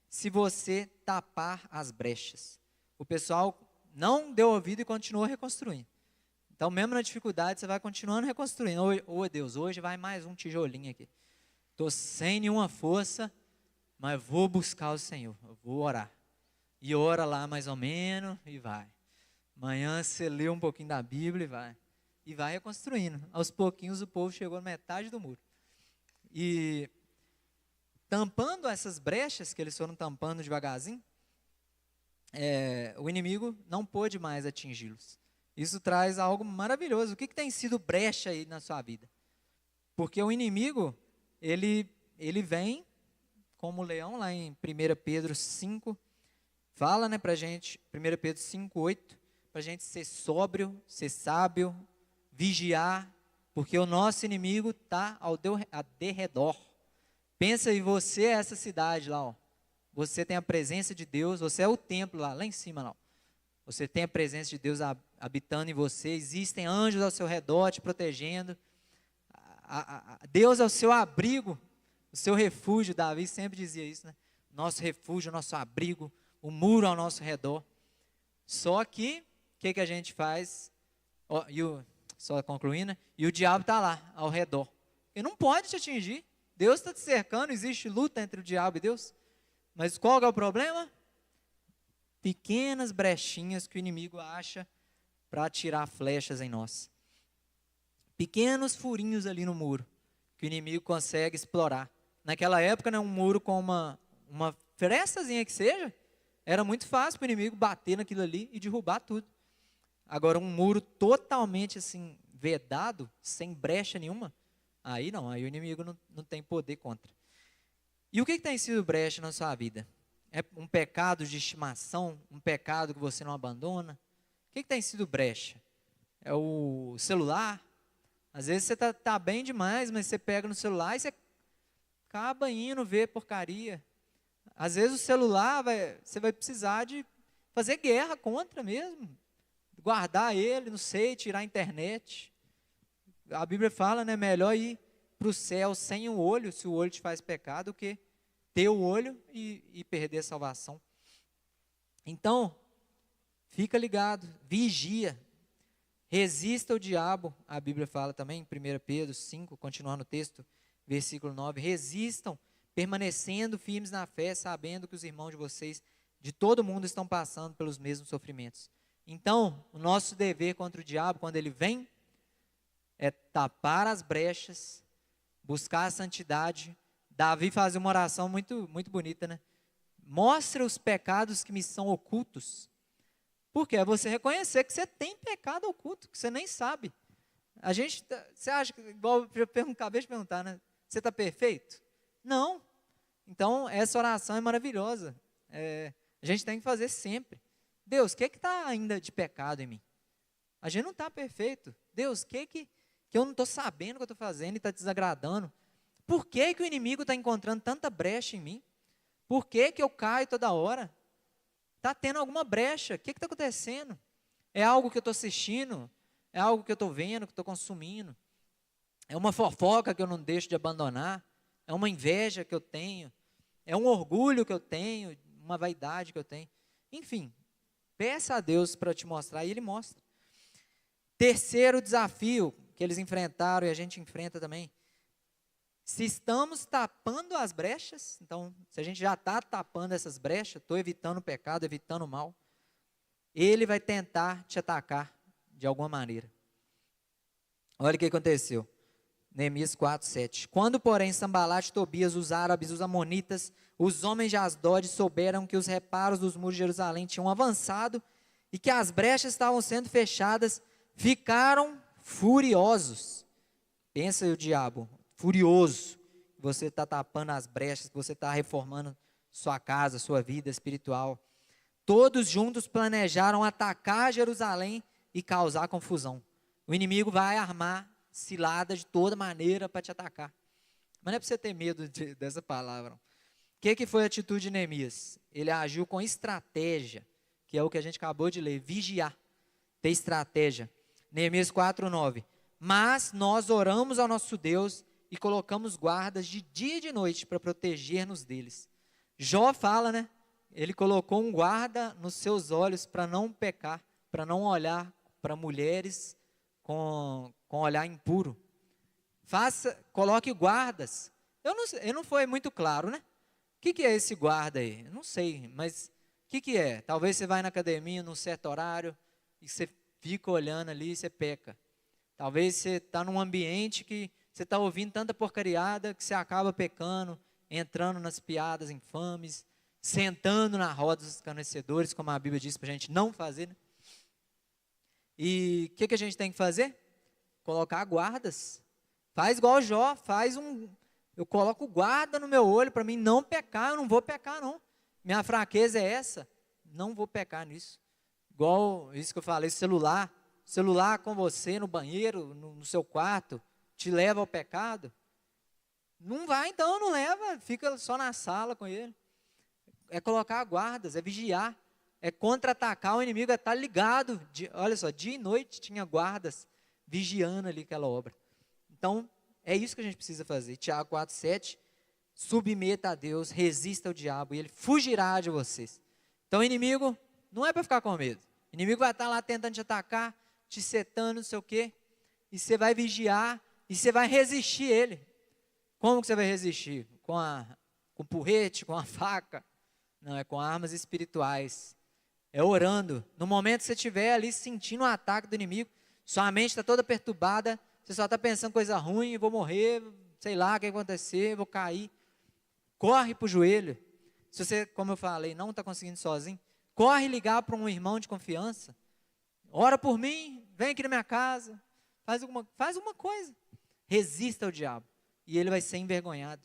Speaker 1: se você tapar as brechas. O pessoal não deu ouvido e continuou reconstruindo. Então, mesmo na dificuldade, você vai continuando reconstruindo. Ô Deus, hoje vai mais um tijolinho aqui. Estou sem nenhuma força, mas vou buscar o Senhor, eu vou orar. E ora lá mais ou menos e vai. Amanhã você lê um pouquinho da Bíblia e vai. E vai reconstruindo. Aos pouquinhos o povo chegou na metade do muro. E tampando essas brechas que eles foram tampando devagarzinho, o inimigo não pôde mais atingi-los. Isso traz algo maravilhoso. O que tem sido brecha aí na sua vida? Porque o inimigo, ele vem como leão, lá em 1 Pedro 5, fala, né, pra gente, 1 Pedro 5, 8, pra gente ser sóbrio, ser sábio, vigiar, porque o nosso inimigo está ao derredor. Pensa em você, essa cidade lá, ó. Você tem a presença de Deus, você é o templo lá em cima, lá. Você tem a presença de Deus habitando em você, existem anjos ao seu redor te protegendo. Deus é o seu abrigo, o seu refúgio. Davi sempre dizia isso, né? Nosso refúgio, nosso abrigo, o muro ao nosso redor. Só que, o que a gente faz? Só concluindo, e o diabo está lá, ao redor. Ele não pode te atingir. Deus está te cercando, existe luta entre o diabo e Deus. Mas qual é o problema? Pequenas brechinhas que o inimigo acha para atirar flechas em nós. Pequenos furinhos ali no muro, que o inimigo consegue explorar. Naquela época, né, um muro com uma frestazinha que seja, era muito fácil para o inimigo bater naquilo ali e derrubar tudo. Agora, um muro totalmente assim, vedado, sem brecha nenhuma, aí não, aí o inimigo não tem poder contra. E o que tem sido brecha na sua vida? É um pecado de estimação, um pecado que você não abandona? O que tem sido brecha? É o celular? Às vezes você está bem demais, mas você pega no celular e você acaba indo ver porcaria. Às vezes o celular, você vai precisar de fazer guerra contra mesmo. Guardar ele, não sei, tirar a internet. A Bíblia fala, né, melhor ir para o céu sem o olho, se o olho te faz pecado, do que ter o olho e perder a salvação. Então, fica ligado, vigia, resista ao diabo. A Bíblia fala também, em 1 Pedro 5, continuando o texto, versículo 9, resistam, permanecendo firmes na fé, sabendo que os irmãos de vocês, de todo mundo, estão passando pelos mesmos sofrimentos. Então, o nosso dever contra o diabo, quando ele vem, é tapar as brechas, buscar a santidade. Davi fazia uma oração muito, muito bonita, né? Mostra os pecados que me são ocultos. Porque é você reconhecer que você tem pecado oculto, que você nem sabe. Você acha que, igual eu acabei de perguntar, né? Você está perfeito? Não. Então, essa oração é maravilhosa. A gente tem que fazer sempre. Deus, o que está ainda de pecado em mim? A gente não está perfeito. Deus, o que eu não estou sabendo o que eu estou fazendo e está desagradando? Por que o inimigo está encontrando tanta brecha em mim? Por que eu caio toda hora? Está tendo alguma brecha? O que está acontecendo? É algo que eu estou assistindo? É algo que eu estou vendo, que estou consumindo? É uma fofoca que eu não deixo de abandonar? É uma inveja que eu tenho? É um orgulho que eu tenho? Uma vaidade que eu tenho? Enfim, peça a Deus para te mostrar e Ele mostra. Terceiro desafio que eles enfrentaram e a gente enfrenta também. Se estamos tapando as brechas, então, se a gente já está tapando essas brechas, estou evitando o pecado, evitando o mal, ele vai tentar te atacar de alguma maneira. Olha o que aconteceu. Neemias 4, 7. Quando, porém, Sambalate, Tobias, os árabes, os amonitas, os homens de Asdod souberam que os reparos dos muros de Jerusalém tinham avançado e que as brechas estavam sendo fechadas, ficaram furiosos Pensa aí o diabo, furioso, que você está tapando as brechas, que você está reformando sua casa, sua vida espiritual. Todos juntos planejaram atacar Jerusalém e causar confusão. O inimigo vai armar cilada de toda maneira para te atacar. Mas não é para você ter medo dessa palavra. O que foi a atitude de Neemias? Ele agiu com estratégia, que é o que a gente acabou de ler, vigiar, ter estratégia. Neemias 4:9. Mas nós oramos ao nosso Deus e colocamos guardas de dia e de noite para proteger-nos deles. Jó fala, né? Ele colocou um guarda nos seus olhos para não pecar, para não olhar para mulheres com olhar impuro. Coloque guardas. Eu não foi muito claro, né? O que é esse guarda aí? Eu não sei, mas o que é? Talvez você vai na academia num certo horário e você fica olhando ali e você peca. Talvez você está num ambiente que você está ouvindo tanta porcariada que você acaba pecando, entrando nas piadas infames, sentando na roda dos escarnecedores, como a Bíblia diz para a gente não fazer, né? E o que a gente tem que fazer? Colocar guardas. Faz igual o Jó, eu coloco guarda no meu olho para mim não pecar, eu não vou pecar não. Minha fraqueza é essa, não vou pecar nisso. Igual isso que eu falei, celular com você no banheiro, no seu quarto, te leva ao pecado? Não vai então, não leva, fica só na sala com ele. É colocar guardas, é vigiar, é contra-atacar o inimigo, é estar ligado. Olha só, dia e noite tinha guardas vigiando ali aquela obra. Então, é isso que a gente precisa fazer. Tiago 4:7, submeta a Deus, resista ao diabo e ele fugirá de vocês. Então, o inimigo não é para ficar com medo. O inimigo vai estar lá tentando te atacar, te setando, não sei o quê, e você vai vigiar e você vai resistir ele. Como que você vai resistir? Com porrete, com a faca? Não, é com armas espirituais. É orando. No momento que você estiver ali sentindo o ataque do inimigo, sua mente está toda perturbada, você só está pensando coisa ruim, vou morrer, sei lá o que vai acontecer, vou cair. Corre para o joelho. Se você, como eu falei, não está conseguindo sozinho, corre ligar para um irmão de confiança. Ora por mim, vem aqui na minha casa, faz alguma coisa. Resista ao diabo e ele vai ser envergonhado.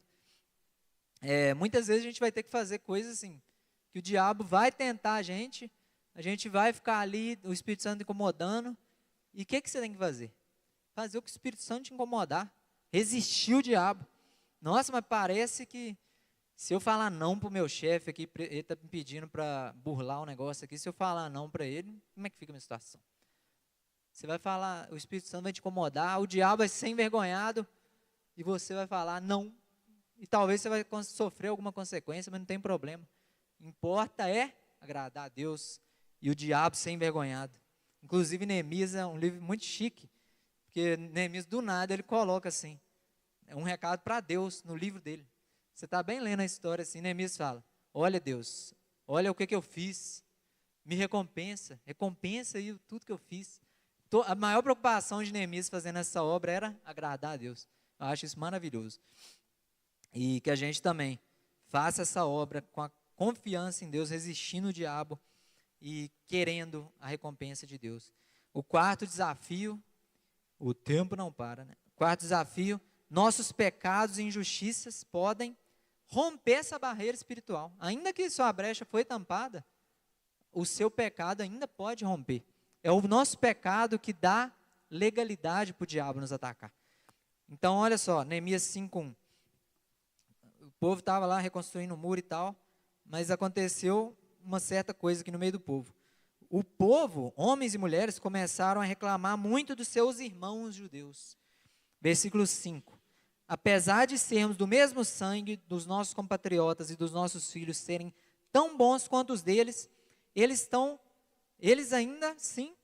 Speaker 1: Muitas vezes a gente vai ter que fazer coisas assim, que o diabo vai tentar a gente vai ficar ali, o Espírito Santo incomodando, e o que você tem que fazer? Fazer o que o Espírito Santo te incomodar, resistir o diabo. Nossa, mas parece que se eu falar não para o meu chefe aqui, ele está me pedindo para burlar um negócio aqui, se eu falar não para ele, como é que fica a minha situação? Você vai falar, o Espírito Santo vai te incomodar, o diabo vai ser envergonhado, e você vai falar não, e talvez você vai sofrer alguma consequência, mas não tem problema. Importa é agradar a Deus e o diabo ser envergonhado. Inclusive Neemias é um livro muito chique, porque Neemias do nada ele coloca assim, um recado para Deus no livro dele. Você está bem lendo a história assim, Neemias fala, olha Deus, olha o que eu fiz, me recompensa aí tudo que eu fiz. A maior preocupação de Neemias fazendo essa obra era agradar a Deus. Eu acho isso maravilhoso. E que a gente também faça essa obra com a confiança em Deus, resistindo o diabo e querendo a recompensa de Deus. O quarto desafio, o tempo não para, né? O quarto desafio, nossos pecados e injustiças podem romper essa barreira espiritual. Ainda que sua brecha foi tampada, o seu pecado ainda pode romper. É o nosso pecado que dá legalidade para o diabo nos atacar. Então, olha só, Neemias 5:1. O povo estava lá reconstruindo o muro e tal, mas aconteceu uma certa coisa aqui no meio do povo. O povo, homens e mulheres, começaram a reclamar muito dos seus irmãos judeus. Versículo 5. Apesar de sermos do mesmo sangue dos nossos compatriotas e dos nossos filhos serem tão bons quanto os deles, eles ainda assim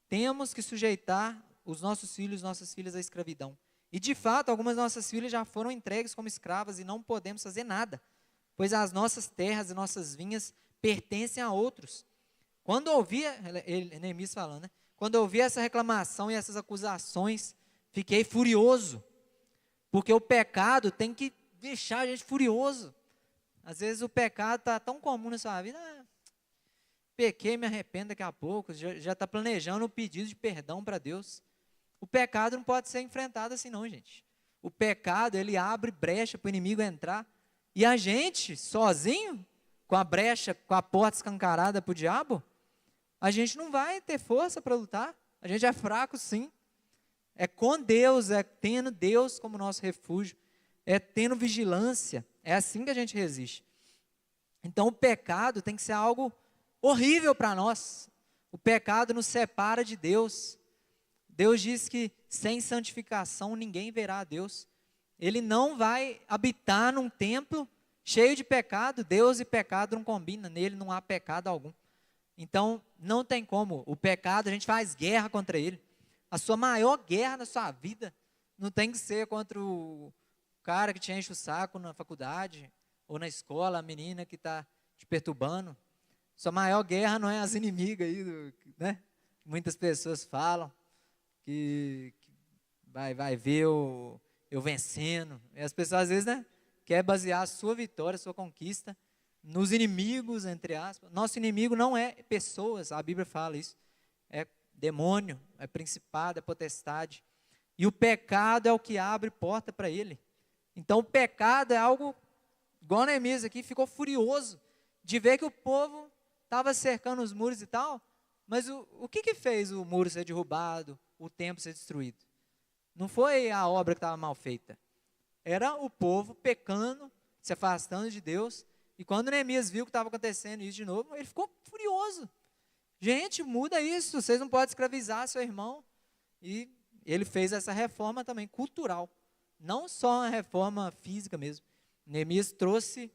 Speaker 1: temos que sujeitar os nossos filhos e nossas filhas à escravidão. E de fato, algumas nossas filhas já foram entregues como escravas e não podemos fazer nada, pois as nossas terras e nossas vinhas pertencem a outros. Quando ouvia, Neemias falando, né? Quando eu ouvi essa reclamação e essas acusações, fiquei furioso, porque o pecado tem que deixar a gente furioso. Às vezes o pecado está tão comum na sua vida, pequei, me arrependo daqui a pouco, já está planejando um pedido de perdão para Deus. O pecado não pode ser enfrentado assim não, gente. O pecado, ele abre brecha para o inimigo entrar. E a gente, sozinho, com a brecha, com a porta escancarada para o diabo, a gente não vai ter força para lutar. A gente é fraco, sim. É com Deus, é tendo Deus como nosso refúgio, é tendo vigilância. É assim que a gente resiste. Então o pecado tem que ser algo horrível para nós. O pecado nos separa de Deus. Deus diz que sem santificação ninguém verá a Deus. Ele não vai habitar num templo cheio de pecado. Deus e pecado não combinam, nele não há pecado algum. Então, não tem como. O pecado, a gente faz guerra contra ele. A sua maior guerra na sua vida não tem que ser contra o cara que te enche o saco na faculdade ou na escola, a menina que está te perturbando. Sua maior guerra não é as inimigas aí, né? Muitas pessoas falam que vai ver eu vencendo. E as pessoas às vezes, né, quer basear a sua vitória, a sua conquista nos inimigos, entre aspas. Nosso inimigo não é pessoas, a Bíblia fala isso. É demônio, é principado, é potestade. E o pecado é o que abre porta para ele. Então o pecado é algo, igual Neemias aqui, ficou furioso de ver que o povo estava cercando os muros e tal, mas o que fez o muro ser derrubado, o templo ser destruído? Não foi a obra que estava mal feita. Era o povo pecando, se afastando de Deus. E quando Neemias viu que estava acontecendo isso de novo, ele ficou furioso. Gente, muda isso, vocês não podem escravizar seu irmão. E ele fez essa reforma também cultural, não só uma reforma física mesmo. Neemias trouxe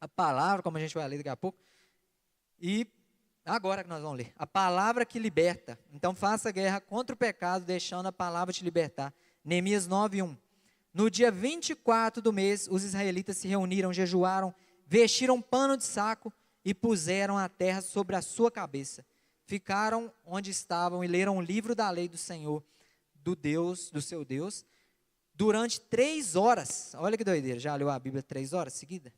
Speaker 1: a palavra, como a gente vai ler daqui a pouco, e agora que nós vamos ler, a palavra que liberta. Então faça guerra contra o pecado, deixando a palavra te libertar. Neemias 9:1. No dia 24 do mês, os israelitas se reuniram, jejuaram, vestiram pano de saco e puseram a terra sobre a sua cabeça. Ficaram onde estavam e leram o livro da lei do Senhor, do seu Deus, durante 3 horas. Olha que doideira, já leu a Bíblia 3 horas seguida?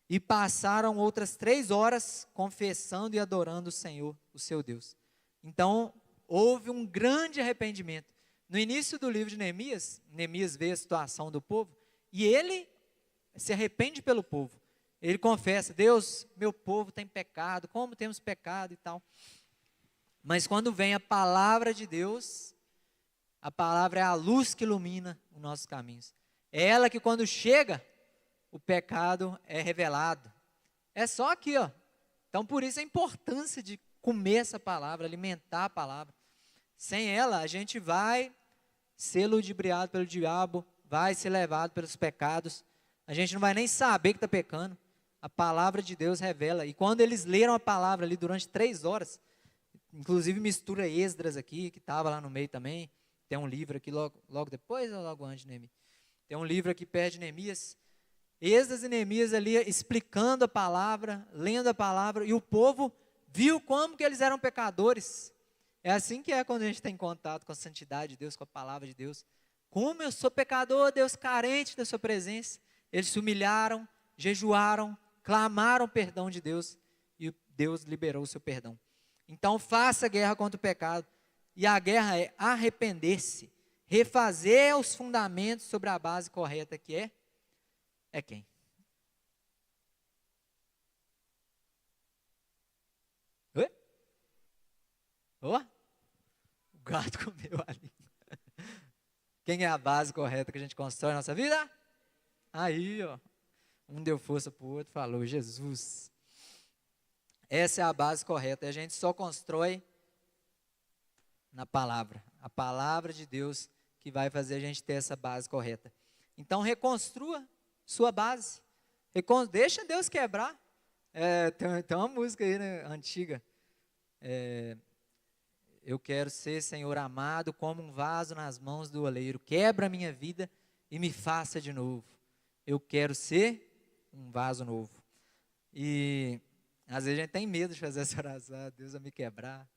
Speaker 1: E passaram outras 3 horas confessando e adorando o Senhor, o seu Deus. Então, houve um grande arrependimento. No início do livro de Neemias, Neemias vê a situação do povo e ele se arrepende pelo povo. Ele confessa: Deus, meu povo tem pecado, como temos pecado e tal. Mas quando vem a palavra de Deus, a palavra é a luz que ilumina os nossos caminhos. É ela que quando chega, o pecado é revelado. É só aqui, ó. Então por isso a importância de comer essa palavra, alimentar a palavra. Sem ela, a gente vai ser ludibriado pelo diabo, vai ser levado pelos pecados. A gente não vai nem saber que está pecando. A palavra de Deus revela. E quando eles leram a palavra ali durante 3 horas, inclusive mistura Esdras aqui, que estava lá no meio também. Tem um livro aqui logo depois ou logo antes de Neemias? Tem um livro aqui perto de Neemias. Esdras e Neemias ali explicando a palavra, lendo a palavra, e o povo viu como que eles eram pecadores. É assim que é quando a gente tem contato com a santidade de Deus, com a palavra de Deus. Como eu sou pecador, Deus, carente da sua presença. Eles se humilharam, jejuaram, clamaram perdão de Deus, e Deus liberou o seu perdão. Então faça guerra contra o pecado, e a guerra é arrepender-se, refazer os fundamentos sobre a base correta, que é quem? Oi? Oh? O gato comeu ali. Quem é a base correta que a gente constrói na nossa vida? Aí, ó. Um deu força para o outro, falou: Jesus. Essa é a base correta. E a gente só constrói na palavra. A palavra de Deus que vai fazer a gente ter essa base correta. Então reconstrua sua base. Deixa Deus quebrar. Tem uma música aí, né, antiga. Eu quero ser, Senhor amado, como um vaso nas mãos do oleiro. Quebra a minha vida e me faça de novo. Eu quero ser um vaso novo. E às vezes a gente tem medo de fazer essa oração: Deus vai me quebrar.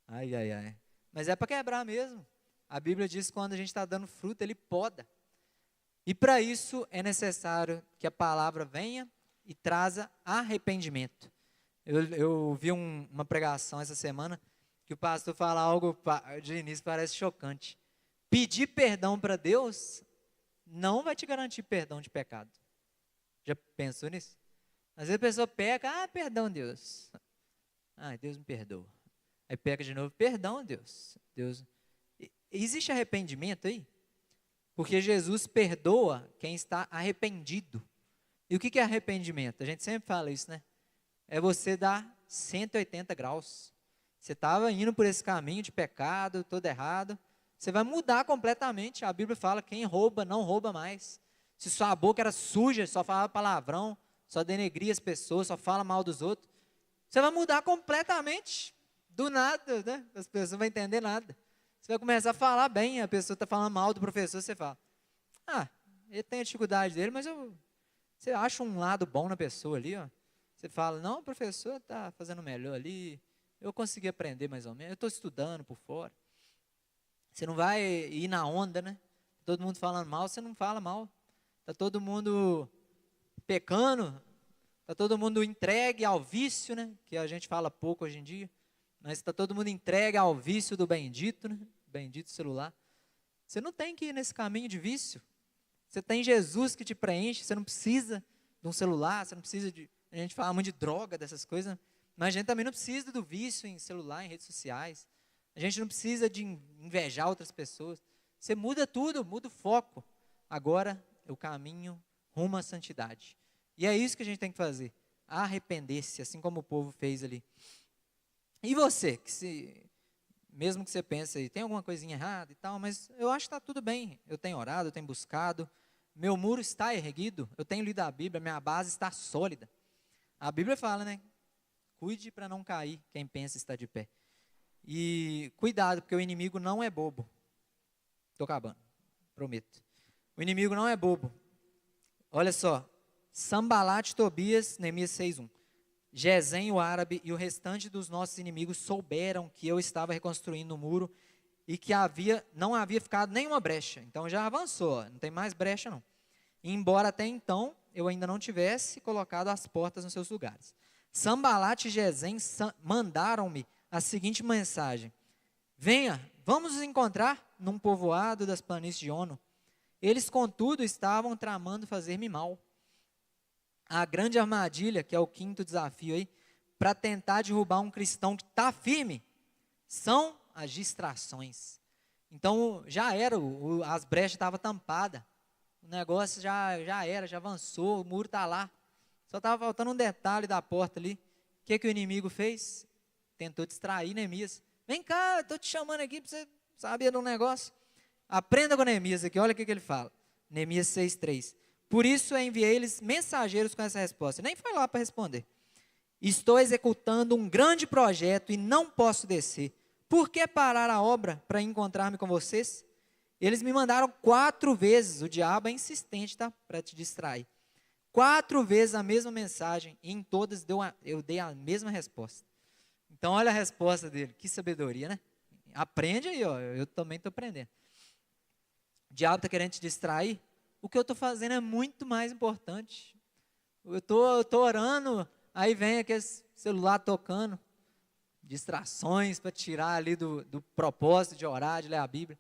Speaker 1: Ai, ai, ai. Mas é para quebrar mesmo. A Bíblia diz que quando a gente está dando fruto, Ele poda. E para isso é necessário que a palavra venha e traza arrependimento. Eu vi uma pregação essa semana que o pastor fala algo de início parece chocante. pedir perdão para Deus não vai te garantir perdão de pecado. Já pensou nisso? Às vezes a pessoa peca, perdão, Deus. Deus me perdoa. Aí peca de novo, perdão, Deus. Existe arrependimento aí? Porque Jesus perdoa quem está arrependido. E o que é arrependimento? A gente sempre fala isso, né? É você dar 180 graus. Você estava indo por esse caminho de pecado, todo errado. Você vai mudar completamente. A Bíblia fala, quem rouba, não rouba mais. Se sua boca era suja, só falava palavrão, só denegria as pessoas, só fala mal dos outros, você vai mudar completamente. Do nada, né? As pessoas não vão entender nada. Você vai começar a falar bem, a pessoa está falando mal do professor, você fala, ele tem a dificuldade dele, mas você acha um lado bom na pessoa ali, ó. Você fala, não, o professor está fazendo melhor ali, eu consegui aprender mais ou menos, eu estou estudando por fora. Você não vai ir na onda, né? Todo mundo falando mal, você não fala mal. Está todo mundo pecando, está todo mundo entregue ao vício, né? Que a gente fala pouco hoje em dia. Mas está todo mundo entregue ao vício do bendito, né? Bendito celular. Você não tem que ir nesse caminho de vício. Você tem Jesus que te preenche, você não precisa de um celular, você não precisa de... A gente fala muito de droga, dessas coisas, mas a gente também não precisa do vício em celular, em redes sociais. A gente não precisa de invejar outras pessoas. Você muda tudo, muda o foco. Agora, o caminho rumo à santidade. E é isso que a gente tem que fazer. Arrepender-se, assim como o povo fez ali. E você, mesmo que você pense aí, tem alguma coisinha errada e tal, mas eu acho que está tudo bem. Eu tenho orado, eu tenho buscado, meu muro está erguido, eu tenho lido a Bíblia, minha base está sólida. A Bíblia fala, né? Cuide para não cair quem pensa estar de pé. E cuidado, porque o inimigo não é bobo. Estou acabando, prometo. O inimigo não é bobo. Olha só, Sambalat, Tobias, Neemias 6:1. Gesem, o árabe, e o restante dos nossos inimigos souberam que eu estava reconstruindo o muro e que não havia ficado nenhuma brecha. Então já avançou, não tem mais brecha não. Embora até então eu ainda não tivesse colocado as portas nos seus lugares. Sambalat e Gesem mandaram-me a seguinte mensagem: venha, vamos nos encontrar num povoado das planícies de Ono. Eles, contudo, estavam tramando fazer-me mal. A grande armadilha, que é o quinto desafio aí, para tentar derrubar um cristão que está firme, são as distrações. Então, já era, as brechas estavam tampadas, o negócio já era, já avançou, o muro está lá. Só estava faltando um detalhe da porta ali. O que o inimigo fez? Tentou distrair Neemias. Vem cá, estou te chamando aqui para você saber de um negócio. Aprenda com Neemias aqui, olha o que ele fala. Neemias 6:3. Por isso enviei-lhes mensageiros com essa resposta. Nem foi lá para responder. Estou executando um grande projeto e não posso descer. Por que parar a obra para encontrar-me com vocês? Eles me mandaram 4 vezes. O diabo é insistente, tá? Para te distrair. 4 vezes a mesma mensagem e em todas eu dei a mesma resposta. Então olha a resposta dele. Que sabedoria, né? Aprende aí, ó. Eu também estou aprendendo. O diabo está querendo te distrair. O que eu estou fazendo é muito mais importante. Eu estou orando, aí vem aquele celular tocando, distrações para tirar ali do propósito de orar, de ler a Bíblia.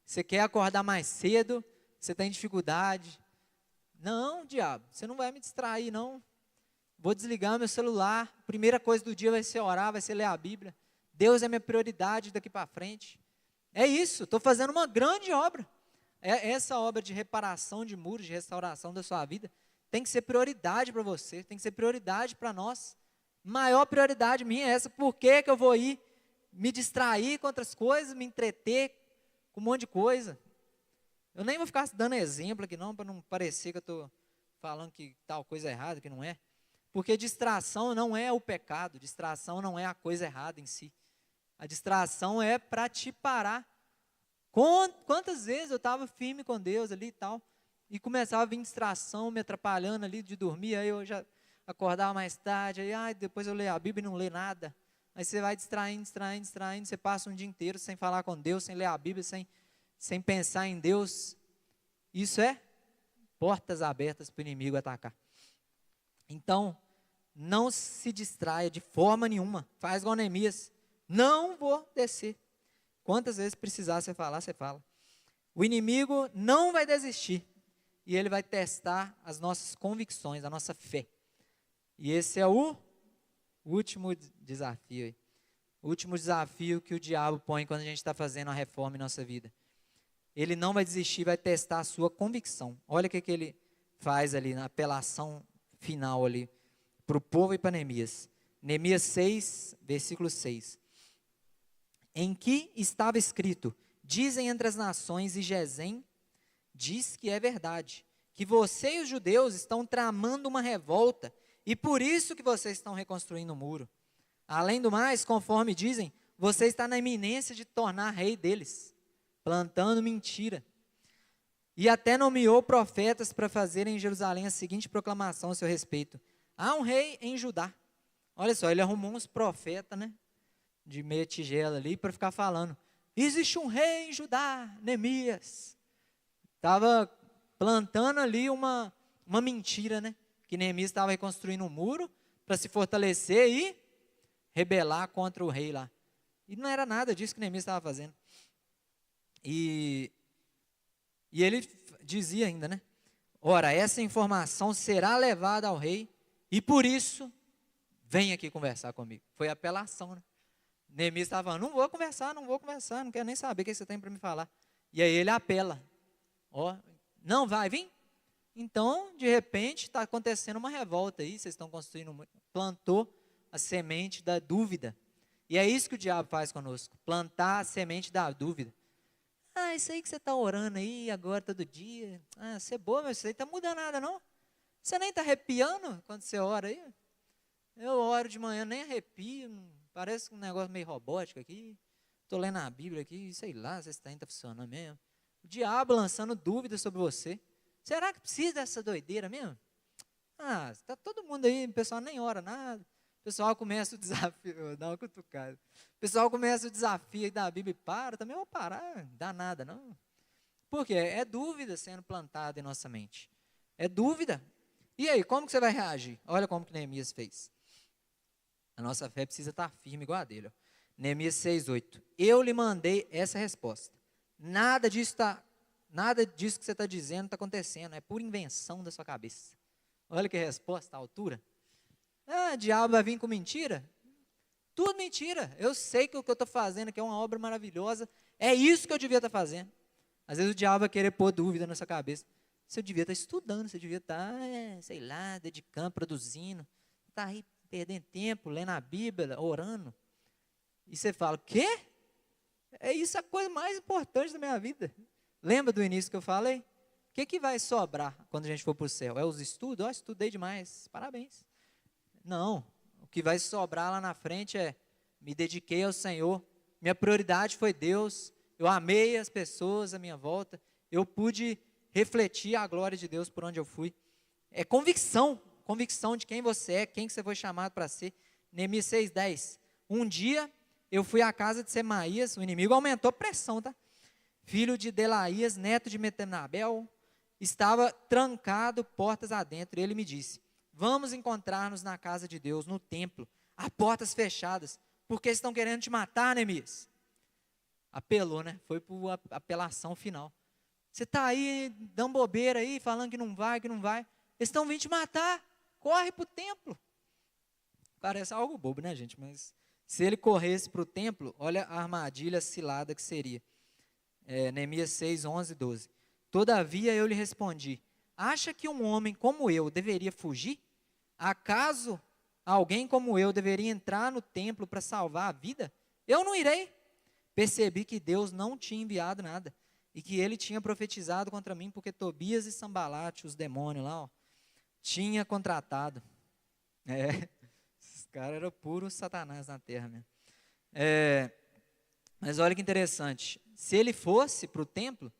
Speaker 1: Você quer acordar mais cedo, você tem dificuldade. Não, diabo, você não vai me distrair, não. Vou desligar meu celular, primeira coisa do dia vai ser orar, vai ser ler a Bíblia. Deus é minha prioridade daqui para frente. É isso, estou fazendo uma grande obra. Essa obra de reparação de muros, de restauração da sua vida, tem que ser prioridade para você, tem que ser prioridade para nós. Maior prioridade minha é essa. Por que eu vou ir me distrair com outras coisas, me entreter com um monte de coisa? Eu nem vou ficar dando exemplo aqui não, para não parecer que eu estou falando que tal coisa é errada, que não é. Porque distração não é o pecado, distração não é a coisa errada em si. A distração é para te parar. Quantas vezes eu estava firme com Deus ali e tal, e começava a vir distração, me atrapalhando ali de dormir, aí eu já acordava mais tarde, aí depois eu leio a Bíblia e não leio nada. Aí você vai distraindo, você passa um dia inteiro sem falar com Deus, sem ler a Bíblia, sem pensar em Deus. Isso é portas abertas para o inimigo atacar. Então, não se distraia de forma nenhuma. Faz igual Neemias. Não vou descer. Quantas vezes precisar você falar, você fala. O inimigo não vai desistir. E ele vai testar as nossas convicções, a nossa fé. E esse é o último desafio aí. O último desafio que o diabo põe quando a gente está fazendo a reforma em nossa vida. Ele não vai desistir, vai testar a sua convicção. Olha o que ele faz ali na apelação final ali para o povo e para Neemias. Neemias 6, versículo 6. Em que estava escrito: dizem entre as nações, e Gesem diz que é verdade, que você e os judeus estão tramando uma revolta, e por isso que vocês estão reconstruindo o muro. Além do mais, conforme dizem, você está na iminência de tornar rei deles, plantando mentira. E até nomeou profetas para fazerem em Jerusalém a seguinte proclamação a seu respeito: há um rei em Judá. Olha só, ele arrumou uns profetas, né, de meia tigela ali, para ficar falando: existe um rei em Judá, Neemias. Estava plantando ali uma mentira, né? Que Neemias estava reconstruindo um muro para se fortalecer e rebelar contra o rei lá. E não era nada disso que Neemias estava fazendo. E ele dizia ainda, né? Ora, essa informação será levada ao rei e por isso vem aqui conversar comigo. Foi apelação, né? Neemias estava falando: não vou conversar, não quero nem saber o que você tem para me falar. E aí ele apela. Ó, não vai vir? Então, de repente, está acontecendo uma revolta aí, vocês estão construindo, plantou a semente da dúvida. E é isso que o diabo faz conosco, plantar a semente da dúvida. Ah, isso aí que você está orando aí agora todo dia, você é boa, mas isso aí não está mudando nada não. Você nem está arrepiando quando você ora aí. Eu oro de manhã, nem arrepio, parece um negócio meio robótico aqui. Estou lendo a Bíblia aqui, sei lá, se está funcionando mesmo. O diabo lançando dúvidas sobre você. Será que precisa dessa doideira mesmo? Está todo mundo aí, o pessoal nem ora nada. O pessoal começa o desafio, dá uma cutucada. O pessoal começa o desafio da Bíblia e para, também vou parar, não dá nada não. Por quê? É dúvida sendo plantada em nossa mente. É dúvida. E aí, como que você vai reagir? Olha como que Neemias fez. A nossa fé precisa estar firme igual a dele. Ó. Neemias 6:8. Eu lhe mandei essa resposta. Nada disso que você está dizendo está acontecendo, é pura invenção da sua cabeça. Olha que resposta à altura. Diabo vai vir com mentira? Tudo mentira. Eu sei que o que eu estou fazendo aqui é uma obra maravilhosa, é isso que eu devia estar fazendo. Às vezes o diabo vai querer pôr dúvida na sua cabeça. Você devia estar estudando, você devia estar, sei lá, dedicando, produzindo, está aí perdendo tempo, lendo a Bíblia, orando. E você fala: o quê? É isso a coisa mais importante da minha vida. Lembra do início que eu falei? O que vai sobrar quando a gente for para o céu? É os estudos? Estudei demais, parabéns. Não, o que vai sobrar lá na frente é: me dediquei ao Senhor, minha prioridade foi Deus, eu amei as pessoas à minha volta, eu pude refletir a glória de Deus por onde eu fui. É convicção de quem você é, quem que você foi chamado para ser. Neemias 6:10. Um dia eu fui à casa de Semaías, o inimigo aumentou a pressão, tá? Filho de Delaías, neto de Metanabel, estava trancado portas adentro, e ele me disse: vamos encontrar-nos na casa de Deus, no templo, a portas fechadas, porque estão querendo te matar, Neemias. Apelou, né? Foi por apelação final. Você está aí, dando bobeira aí, falando que não vai. Eles estão vindo te matar, corre para o templo. Parece algo bobo, né, gente? Mas se ele corresse para o templo, olha a armadilha cilada que seria. Neemias 6, 11, 12. Todavia eu lhe respondi: acha que um homem como eu deveria fugir? Acaso alguém como eu deveria entrar no templo para salvar a vida? Eu não irei. Percebi que Deus não tinha enviado nada, e que ele tinha profetizado contra mim, porque Tobias e Sambalate, os demônios lá, tinha contratado. Esses caras eram puro Satanás na terra mesmo. Mas olha que interessante, se ele fosse para o templo,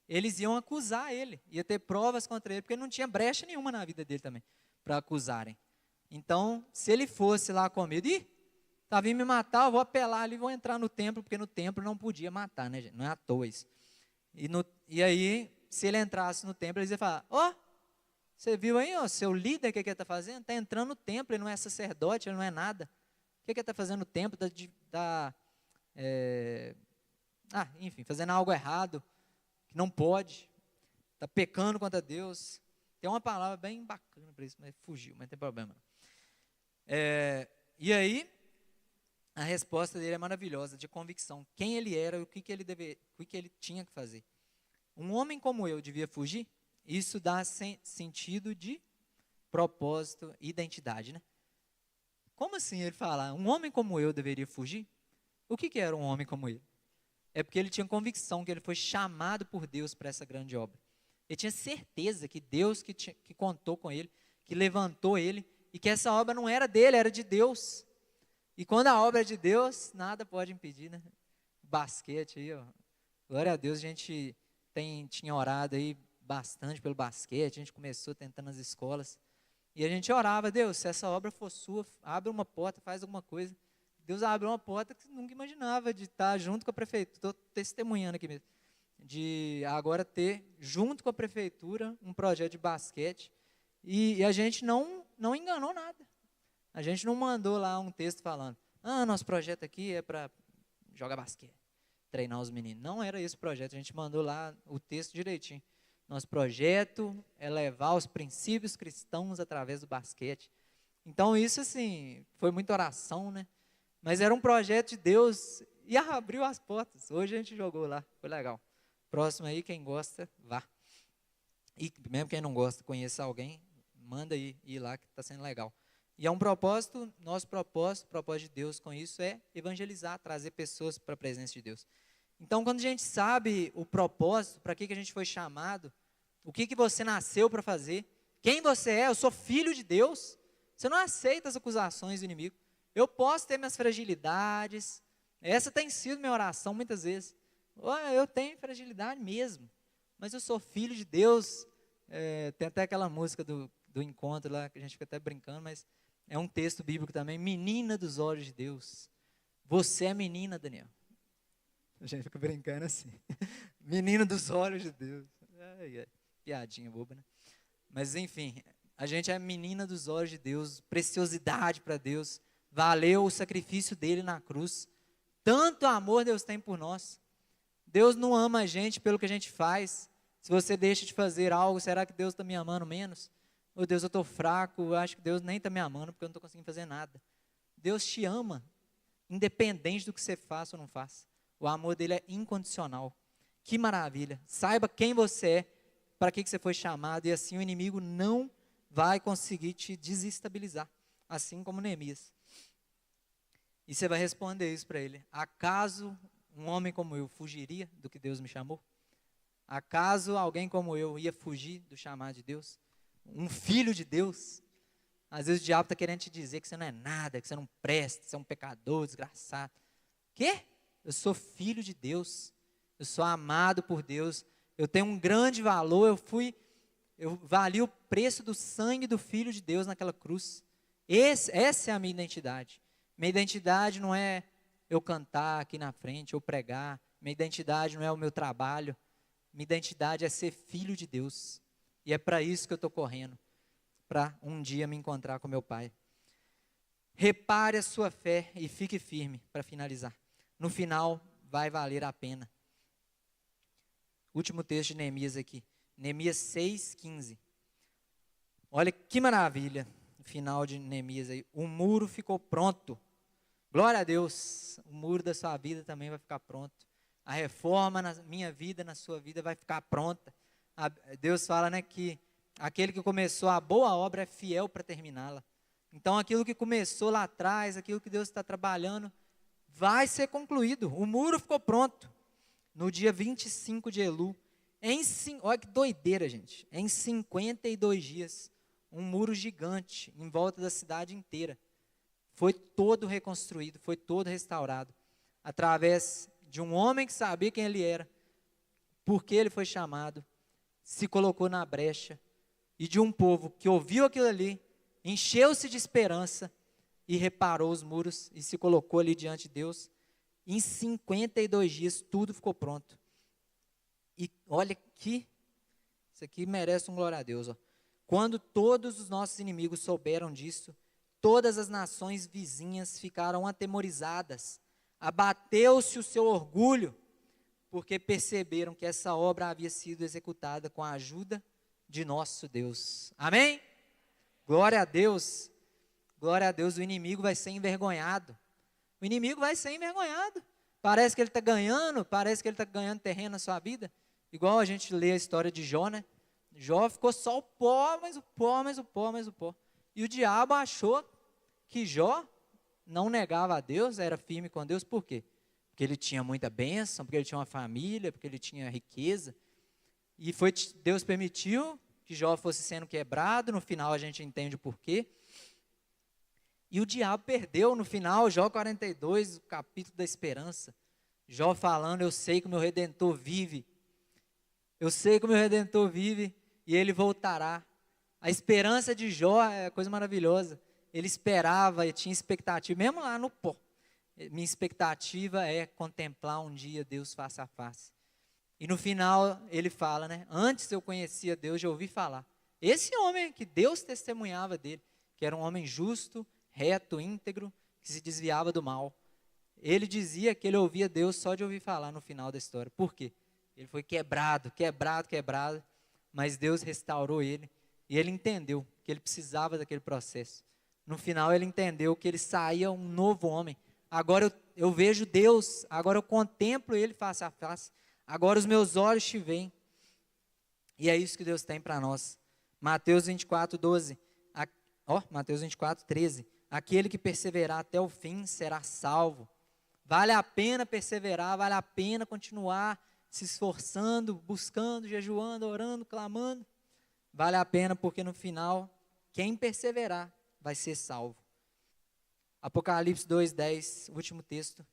Speaker 1: eles iam acusar ele, ia ter provas contra ele, porque não tinha brecha nenhuma na vida dele também, para acusarem. Então, se ele fosse lá com medo, tá vindo me matar, eu vou apelar ali, vou entrar no templo, porque no templo não podia matar, né, gente? Não é à toa isso. E aí, se ele entrasse no templo, eles iam falar: você viu aí, seu líder, o que ele está fazendo? Está entrando no templo, ele não é sacerdote, ele não é nada. O que ele está fazendo no templo? Enfim, fazendo algo errado, que não pode, está pecando contra Deus. Tem uma palavra bem bacana para isso, mas fugiu, mas não tem problema. E aí, a resposta dele é maravilhosa, de convicção. Quem ele era e o que ele tinha que fazer. Um homem como eu devia fugir? Isso dá sentido de propósito e identidade, né? Como assim ele fala, um homem como eu deveria fugir? O que era um homem como ele? É porque ele tinha convicção que ele foi chamado por Deus para essa grande obra. Ele tinha certeza que Deus que contou com ele, que levantou ele, e que essa obra não era dele, era de Deus. E quando a obra é de Deus, nada pode impedir, né? Basquete aí, ó. Glória a Deus, a gente tinha orado aí bastante pelo basquete, a gente começou tentando nas escolas. E a gente orava, Deus, se essa obra for sua, abre uma porta, faz alguma coisa. Deus abriu uma porta que nunca imaginava, de estar junto com a prefeitura. Estou testemunhando aqui mesmo. De agora ter, junto com a prefeitura, um projeto de basquete. E a gente não enganou nada. A gente não mandou lá um texto falando, nosso projeto aqui é para jogar basquete, treinar os meninos. Não era esse o projeto, a gente mandou lá o texto direitinho. Nosso projeto é levar os princípios cristãos através do basquete. Então isso, assim, foi muita oração, né? Mas era um projeto de Deus e abriu as portas. Hoje a gente jogou lá, foi legal. Próximo aí, quem gosta, vá. E mesmo quem não gosta, conheça alguém, manda ir lá que está sendo legal. E é um propósito, nosso propósito, o propósito de Deus com isso é evangelizar, trazer pessoas para a presença de Deus. Então, quando a gente sabe o propósito, para que a gente foi chamado, o que você nasceu para fazer, quem você é, eu sou filho de Deus, você não aceita as acusações do inimigo. Eu posso ter minhas fragilidades, essa tem sido minha oração muitas vezes. Eu tenho fragilidade mesmo, mas eu sou filho de Deus. Tem até aquela música do encontro lá, que a gente fica até brincando, mas é um texto bíblico também, menina dos olhos de Deus. Você é menina, Daniel. A gente fica brincando assim, menina dos olhos de Deus. Piadinha boba, né? Mas enfim, a gente é menina dos olhos de Deus, preciosidade para Deus. Valeu o sacrifício dele na cruz. Tanto amor Deus tem por nós. Deus não ama a gente pelo que a gente faz. Se você deixa de fazer algo, será que Deus está me amando menos? Ou Deus, eu estou fraco, eu acho que Deus nem está me amando porque eu não estou conseguindo fazer nada. Deus te ama, independente do que você faça ou não faça. O amor dele é incondicional. Que maravilha. Saiba quem você é, para que você foi chamado, e assim o inimigo não vai conseguir te desestabilizar, assim como Neemias. E você vai responder isso para ele. Acaso um homem como eu fugiria do que Deus me chamou? Acaso alguém como eu ia fugir do chamado de Deus? Um filho de Deus? Às vezes o diabo está querendo te dizer que você não é nada, que você não presta, que você é um pecador, desgraçado. Quê? Eu sou filho de Deus. Eu sou amado por Deus. Eu tenho um grande valor. Eu vali o preço do sangue do Filho de Deus naquela cruz. Essa é a minha identidade. Minha identidade não é eu cantar aqui na frente, ou pregar. Minha identidade não é o meu trabalho. Minha identidade é ser filho de Deus. E é para isso que eu estou correndo. Para um dia me encontrar com meu Pai. Repare a sua fé e fique firme, para finalizar. No final, vai valer a pena. Último texto de Neemias aqui. Neemias 6:15. Olha que maravilha. No final de Neemias aí. O muro ficou pronto. Glória a Deus. O muro da sua vida também vai ficar pronto. A reforma na minha vida, na sua vida, vai ficar pronta. Deus fala, né, que aquele que começou a boa obra é fiel para terminá-la. Então, aquilo que começou lá atrás, aquilo que Deus está trabalhando, vai ser concluído. O muro ficou pronto. No dia 25 de Elu. Olha que doideira, gente. Em 52 dias, um muro gigante em volta da cidade inteira. Foi todo reconstruído, foi todo restaurado. Através de um homem que sabia quem ele era, por que ele foi chamado, se colocou na brecha, e de um povo que ouviu aquilo ali, encheu-se de esperança e reparou os muros e se colocou ali diante de Deus. Em 52 dias tudo ficou pronto. E olha que, isso aqui merece um glória a Deus. Ó. Quando todos os nossos inimigos souberam disso, todas as nações vizinhas ficaram atemorizadas. Abateu-se o seu orgulho, porque perceberam que essa obra havia sido executada com a ajuda de nosso Deus. Amém? Glória a Deus. Glória a Deus, o inimigo vai ser envergonhado. O inimigo vai ser envergonhado. Parece que ele está ganhando terreno na sua vida. Igual a gente lê a história de Jó, né? Jó ficou só o pó, mas o pó, mas o pó, mas o pó. E o diabo achou que Jó não negava a Deus, era firme com Deus, por quê? Porque ele tinha muita bênção, porque ele tinha uma família, porque ele tinha riqueza. E Deus permitiu que Jó fosse sendo quebrado, no final a gente entende o porquê. E o diabo perdeu no final, Jó 42, o capítulo da esperança. Jó falando, eu sei que o meu Redentor vive. Eu sei que o meu Redentor vive e ele voltará. A esperança de Jó é coisa maravilhosa. Ele esperava e tinha expectativa, mesmo lá no pó. Minha expectativa é contemplar um dia Deus face a face. E no final ele fala, né? Antes eu conhecia Deus, já ouvi falar. Esse homem que Deus testemunhava dele, que era um homem justo, reto, íntegro, que se desviava do mal. Ele dizia que ele ouvia Deus só de ouvir falar no final da história. Por quê? Ele foi quebrado, mas Deus restaurou ele. E ele entendeu que ele precisava daquele processo. No final ele entendeu que ele saía um novo homem. Agora eu vejo Deus, agora eu contemplo ele face a face. Agora os meus olhos te veem. E é isso que Deus tem para nós. Mateus 24, 12. Mateus 24, 13. Aquele que perseverar até o fim será salvo. Vale a pena perseverar, vale a pena continuar se esforçando, buscando, jejuando, orando, clamando. Vale a pena porque no final, quem perseverar vai ser salvo. Apocalipse 2:10, último texto.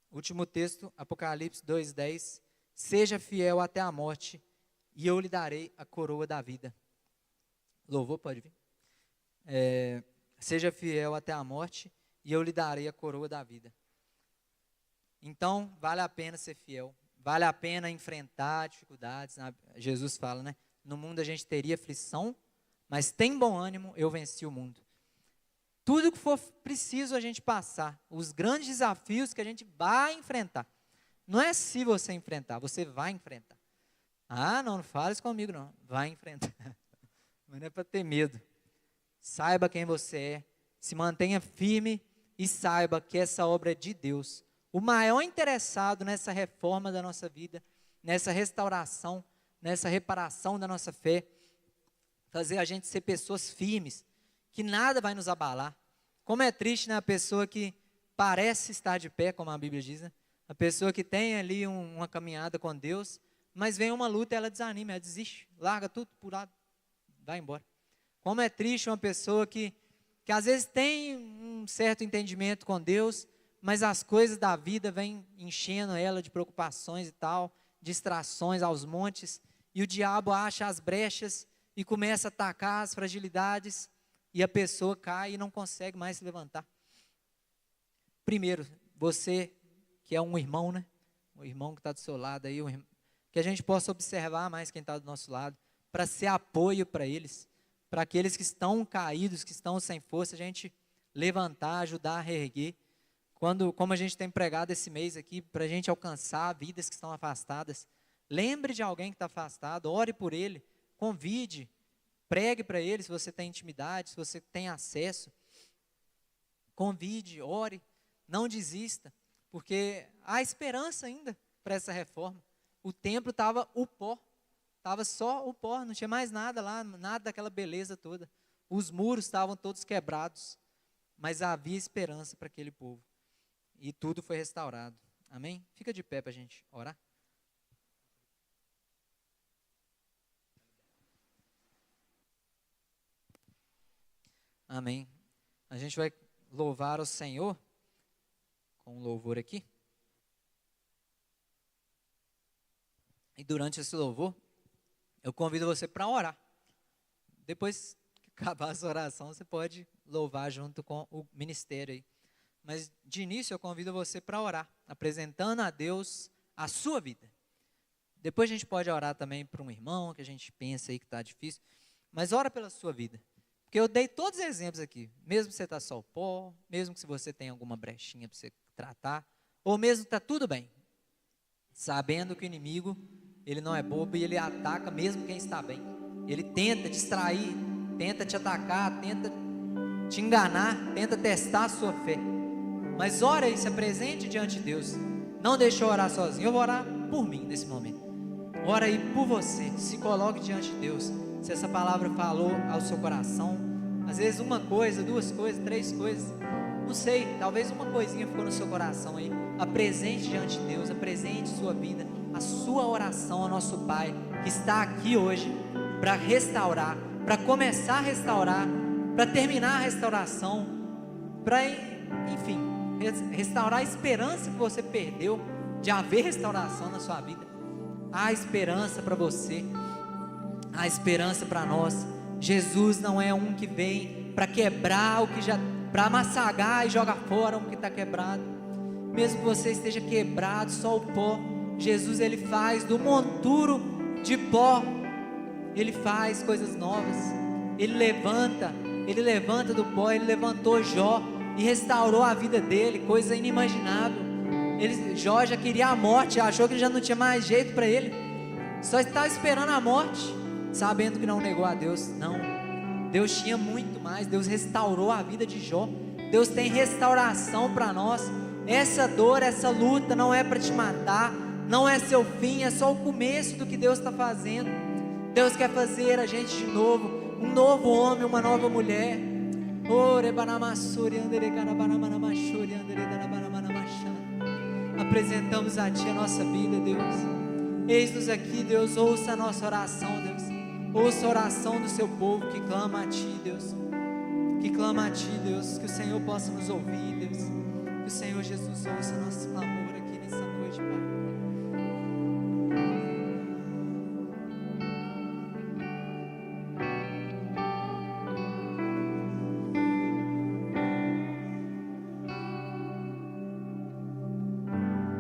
Speaker 1: Último texto, Apocalipse 2:10. Seja fiel até a morte, e eu lhe darei a coroa da vida. Louvor, pode vir. Seja fiel até a morte, e eu lhe darei a coroa da vida. Então, vale a pena ser fiel. Vale a pena enfrentar dificuldades. Jesus fala, né? No mundo a gente teria aflição, mas tem bom ânimo, eu venci o mundo. Tudo que for preciso a gente passar, os grandes desafios que a gente vai enfrentar. Não é se você enfrentar, você vai enfrentar. Não fala isso comigo não, vai enfrentar. Mas não é para ter medo. Saiba quem você é, se mantenha firme e saiba que essa obra é de Deus. O maior interessado nessa reforma da nossa vida, nessa restauração, nessa reparação da nossa fé, fazer a gente ser pessoas firmes, que nada vai nos abalar. Como é triste, né, a pessoa que parece estar de pé, como a Bíblia diz, né? A pessoa que tem ali uma caminhada com Deus, mas vem uma luta e ela desanima, ela desiste, larga tudo por lado, vai embora. Como é triste uma pessoa que às vezes tem um certo entendimento com Deus, mas as coisas da vida vêm enchendo ela de preocupações e tal, distrações aos montes, e o diabo acha as brechas e começa a atacar as fragilidades, e a pessoa cai e não consegue mais se levantar. Primeiro, você que é um irmão, né? O irmão que está do seu lado aí, que a gente possa observar mais quem está do nosso lado, para ser apoio para eles, para aqueles que estão caídos, que estão sem força, a gente levantar, ajudar a reerguer. Como a gente tem pregado esse mês aqui, para a gente alcançar vidas que estão afastadas, lembre de alguém que está afastado, ore por ele, convide, pregue para ele se você tem intimidade, se você tem acesso, convide, ore, não desista, porque há esperança ainda para essa reforma. O templo estava o pó, estava só o pó, não tinha mais nada lá, nada daquela beleza toda. Os muros estavam todos quebrados, mas havia esperança para aquele povo. E tudo foi restaurado. Amém? Fica de pé para a gente orar. Amém. A gente vai louvar o Senhor com um louvor aqui. E durante esse louvor, eu convido você para orar. Depois que acabar essa oração, você pode louvar junto com o ministério aí. Mas de início eu convido você para orar, apresentando a Deus a sua vida. Depois a gente pode orar também para um irmão que a gente pensa aí que está difícil. Mas ora pela sua vida. Porque eu dei todos os exemplos aqui. Mesmo que você está só o pó, mesmo que se você tem alguma brechinha para você tratar, ou mesmo que está tudo bem. sabendo que o inimigo, ele não é bobo e ele ataca mesmo quem está bem. Ele tenta distrair, tenta te atacar, tenta te enganar, tenta testar a sua fé. Mas ora e se apresente diante de Deus. Não deixe eu orar sozinho, eu vou orar por mim nesse momento. Ora aí por você, se coloque diante de Deus. Se essa palavra falou ao seu coração, às vezes uma coisa, duas coisas, três coisas, não sei, talvez uma coisinha ficou no seu coração aí. Apresente diante de Deus, apresente sua vida, a sua oração ao nosso Pai, que está aqui hoje para restaurar, para começar a restaurar, para terminar a restauração, para, enfim, restaurar a esperança que você perdeu de haver restauração na sua vida. Há esperança para você, há esperança para nós. Jesus não é um que vem para quebrar o que já, para amassagar e jogar fora o que está quebrado. Mesmo que você esteja quebrado, só o pó, Jesus ele faz do monturo de pó, ele faz coisas novas. Ele levanta do pó. Ele levantou Jó e restaurou a vida dele, coisa inimaginável. Jó já queria a morte, achou que já não tinha mais jeito para ele, só estava esperando a morte, sabendo que não negou a Deus. Não, Deus tinha muito mais. Deus restaurou a vida de Jó. Deus tem restauração para nós. Essa dor, essa luta não é para te matar, não é seu fim, é só o começo do que Deus está fazendo. Deus quer fazer a gente de novo, um novo homem, uma nova mulher. Apresentamos a Ti a nossa vida, Deus. Eis-nos aqui, Deus. Ouça a nossa oração, Deus. Ouça a oração do seu povo que clama a Ti, Deus. Que clama a Ti, Deus. Que o Senhor possa nos ouvir, Deus. Que o Senhor Jesus ouça nosso clamor aqui nessa noite, Pai.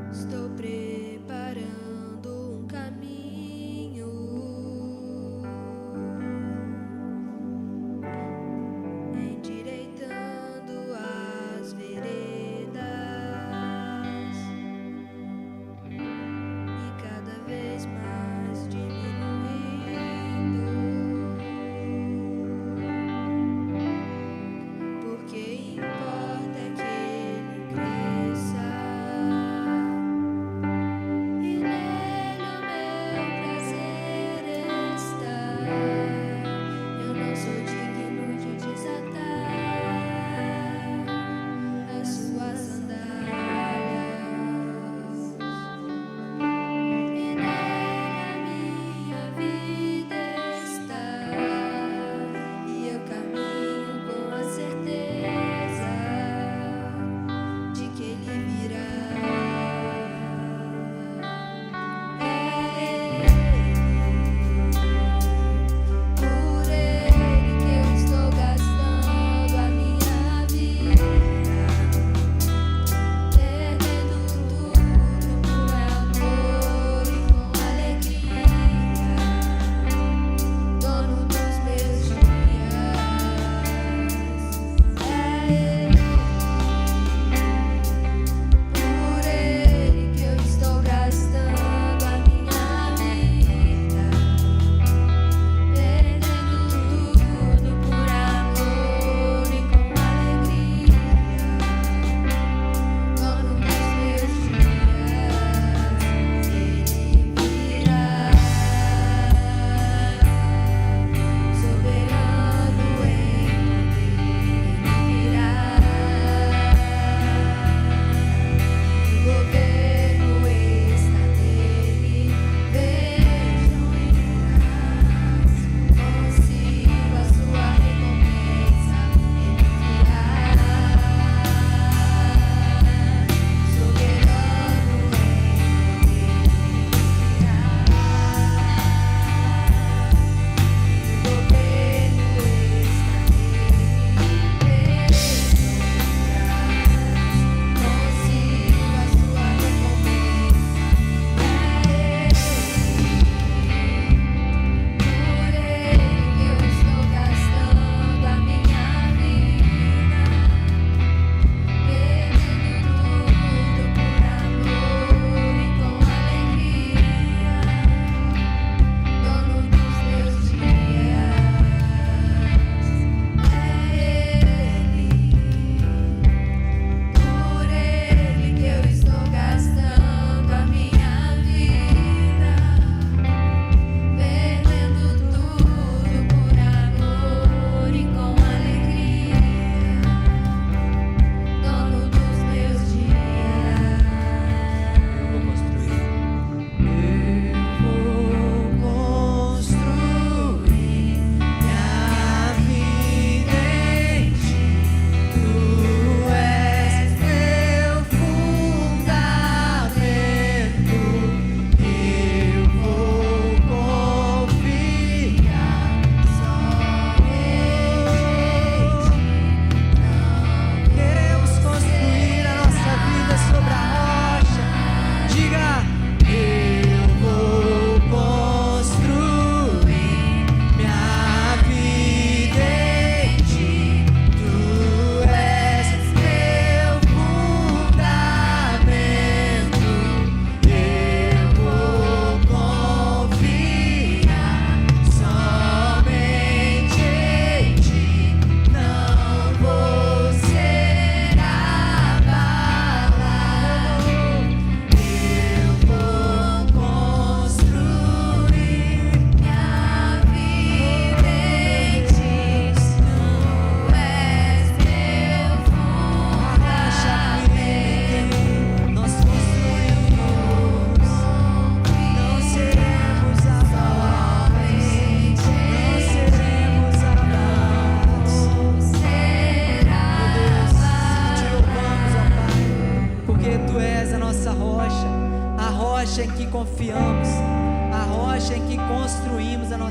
Speaker 2: Estou preparando um caminho, endireitando as veredas.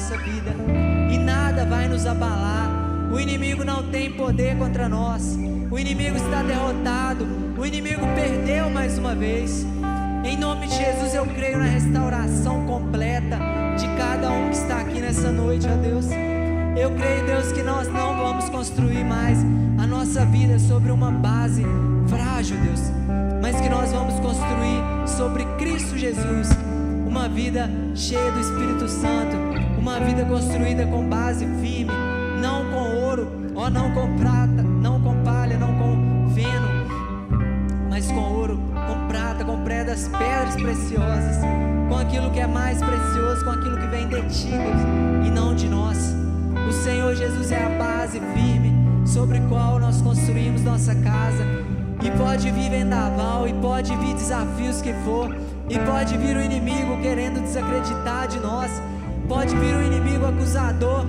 Speaker 1: nossa vida e nada vai nos abalar. O inimigo não tem poder contra nós. O inimigo está derrotado. O inimigo perdeu mais uma vez. Em nome de Jesus eu creio na restauração completa de cada um que está aqui nessa noite, ó Deus. Eu creio, Deus, que nós não vamos construir mais a nossa vida sobre uma base frágil, Deus, mas que nós vamos construir sobre Cristo Jesus uma vida cheia do Espírito Santo, uma vida construída com base firme, não com ouro, ó, não com prata, não com palha, não com feno, mas com ouro, com prata, com pedras preciosas, com aquilo que é mais precioso, com aquilo que vem de ti, Deus, e não de nós. O Senhor Jesus é a base firme sobre a qual nós construímos nossa casa. E pode vir vendaval, e pode vir desafios que for, e pode vir o inimigo querendo desacreditar de nós, pode vir o inimigo acusador.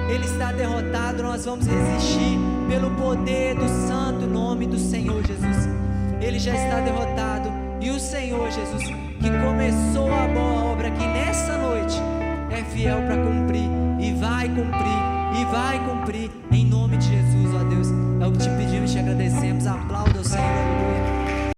Speaker 1: Ele está derrotado. Nós vamos resistir pelo poder do santo nome do Senhor Jesus. Ele já está derrotado. E o Senhor Jesus, que começou a boa obra aqui nessa noite, é fiel para cumprir, e vai cumprir, e vai cumprir, em nome de Jesus, ó Deus. É o que te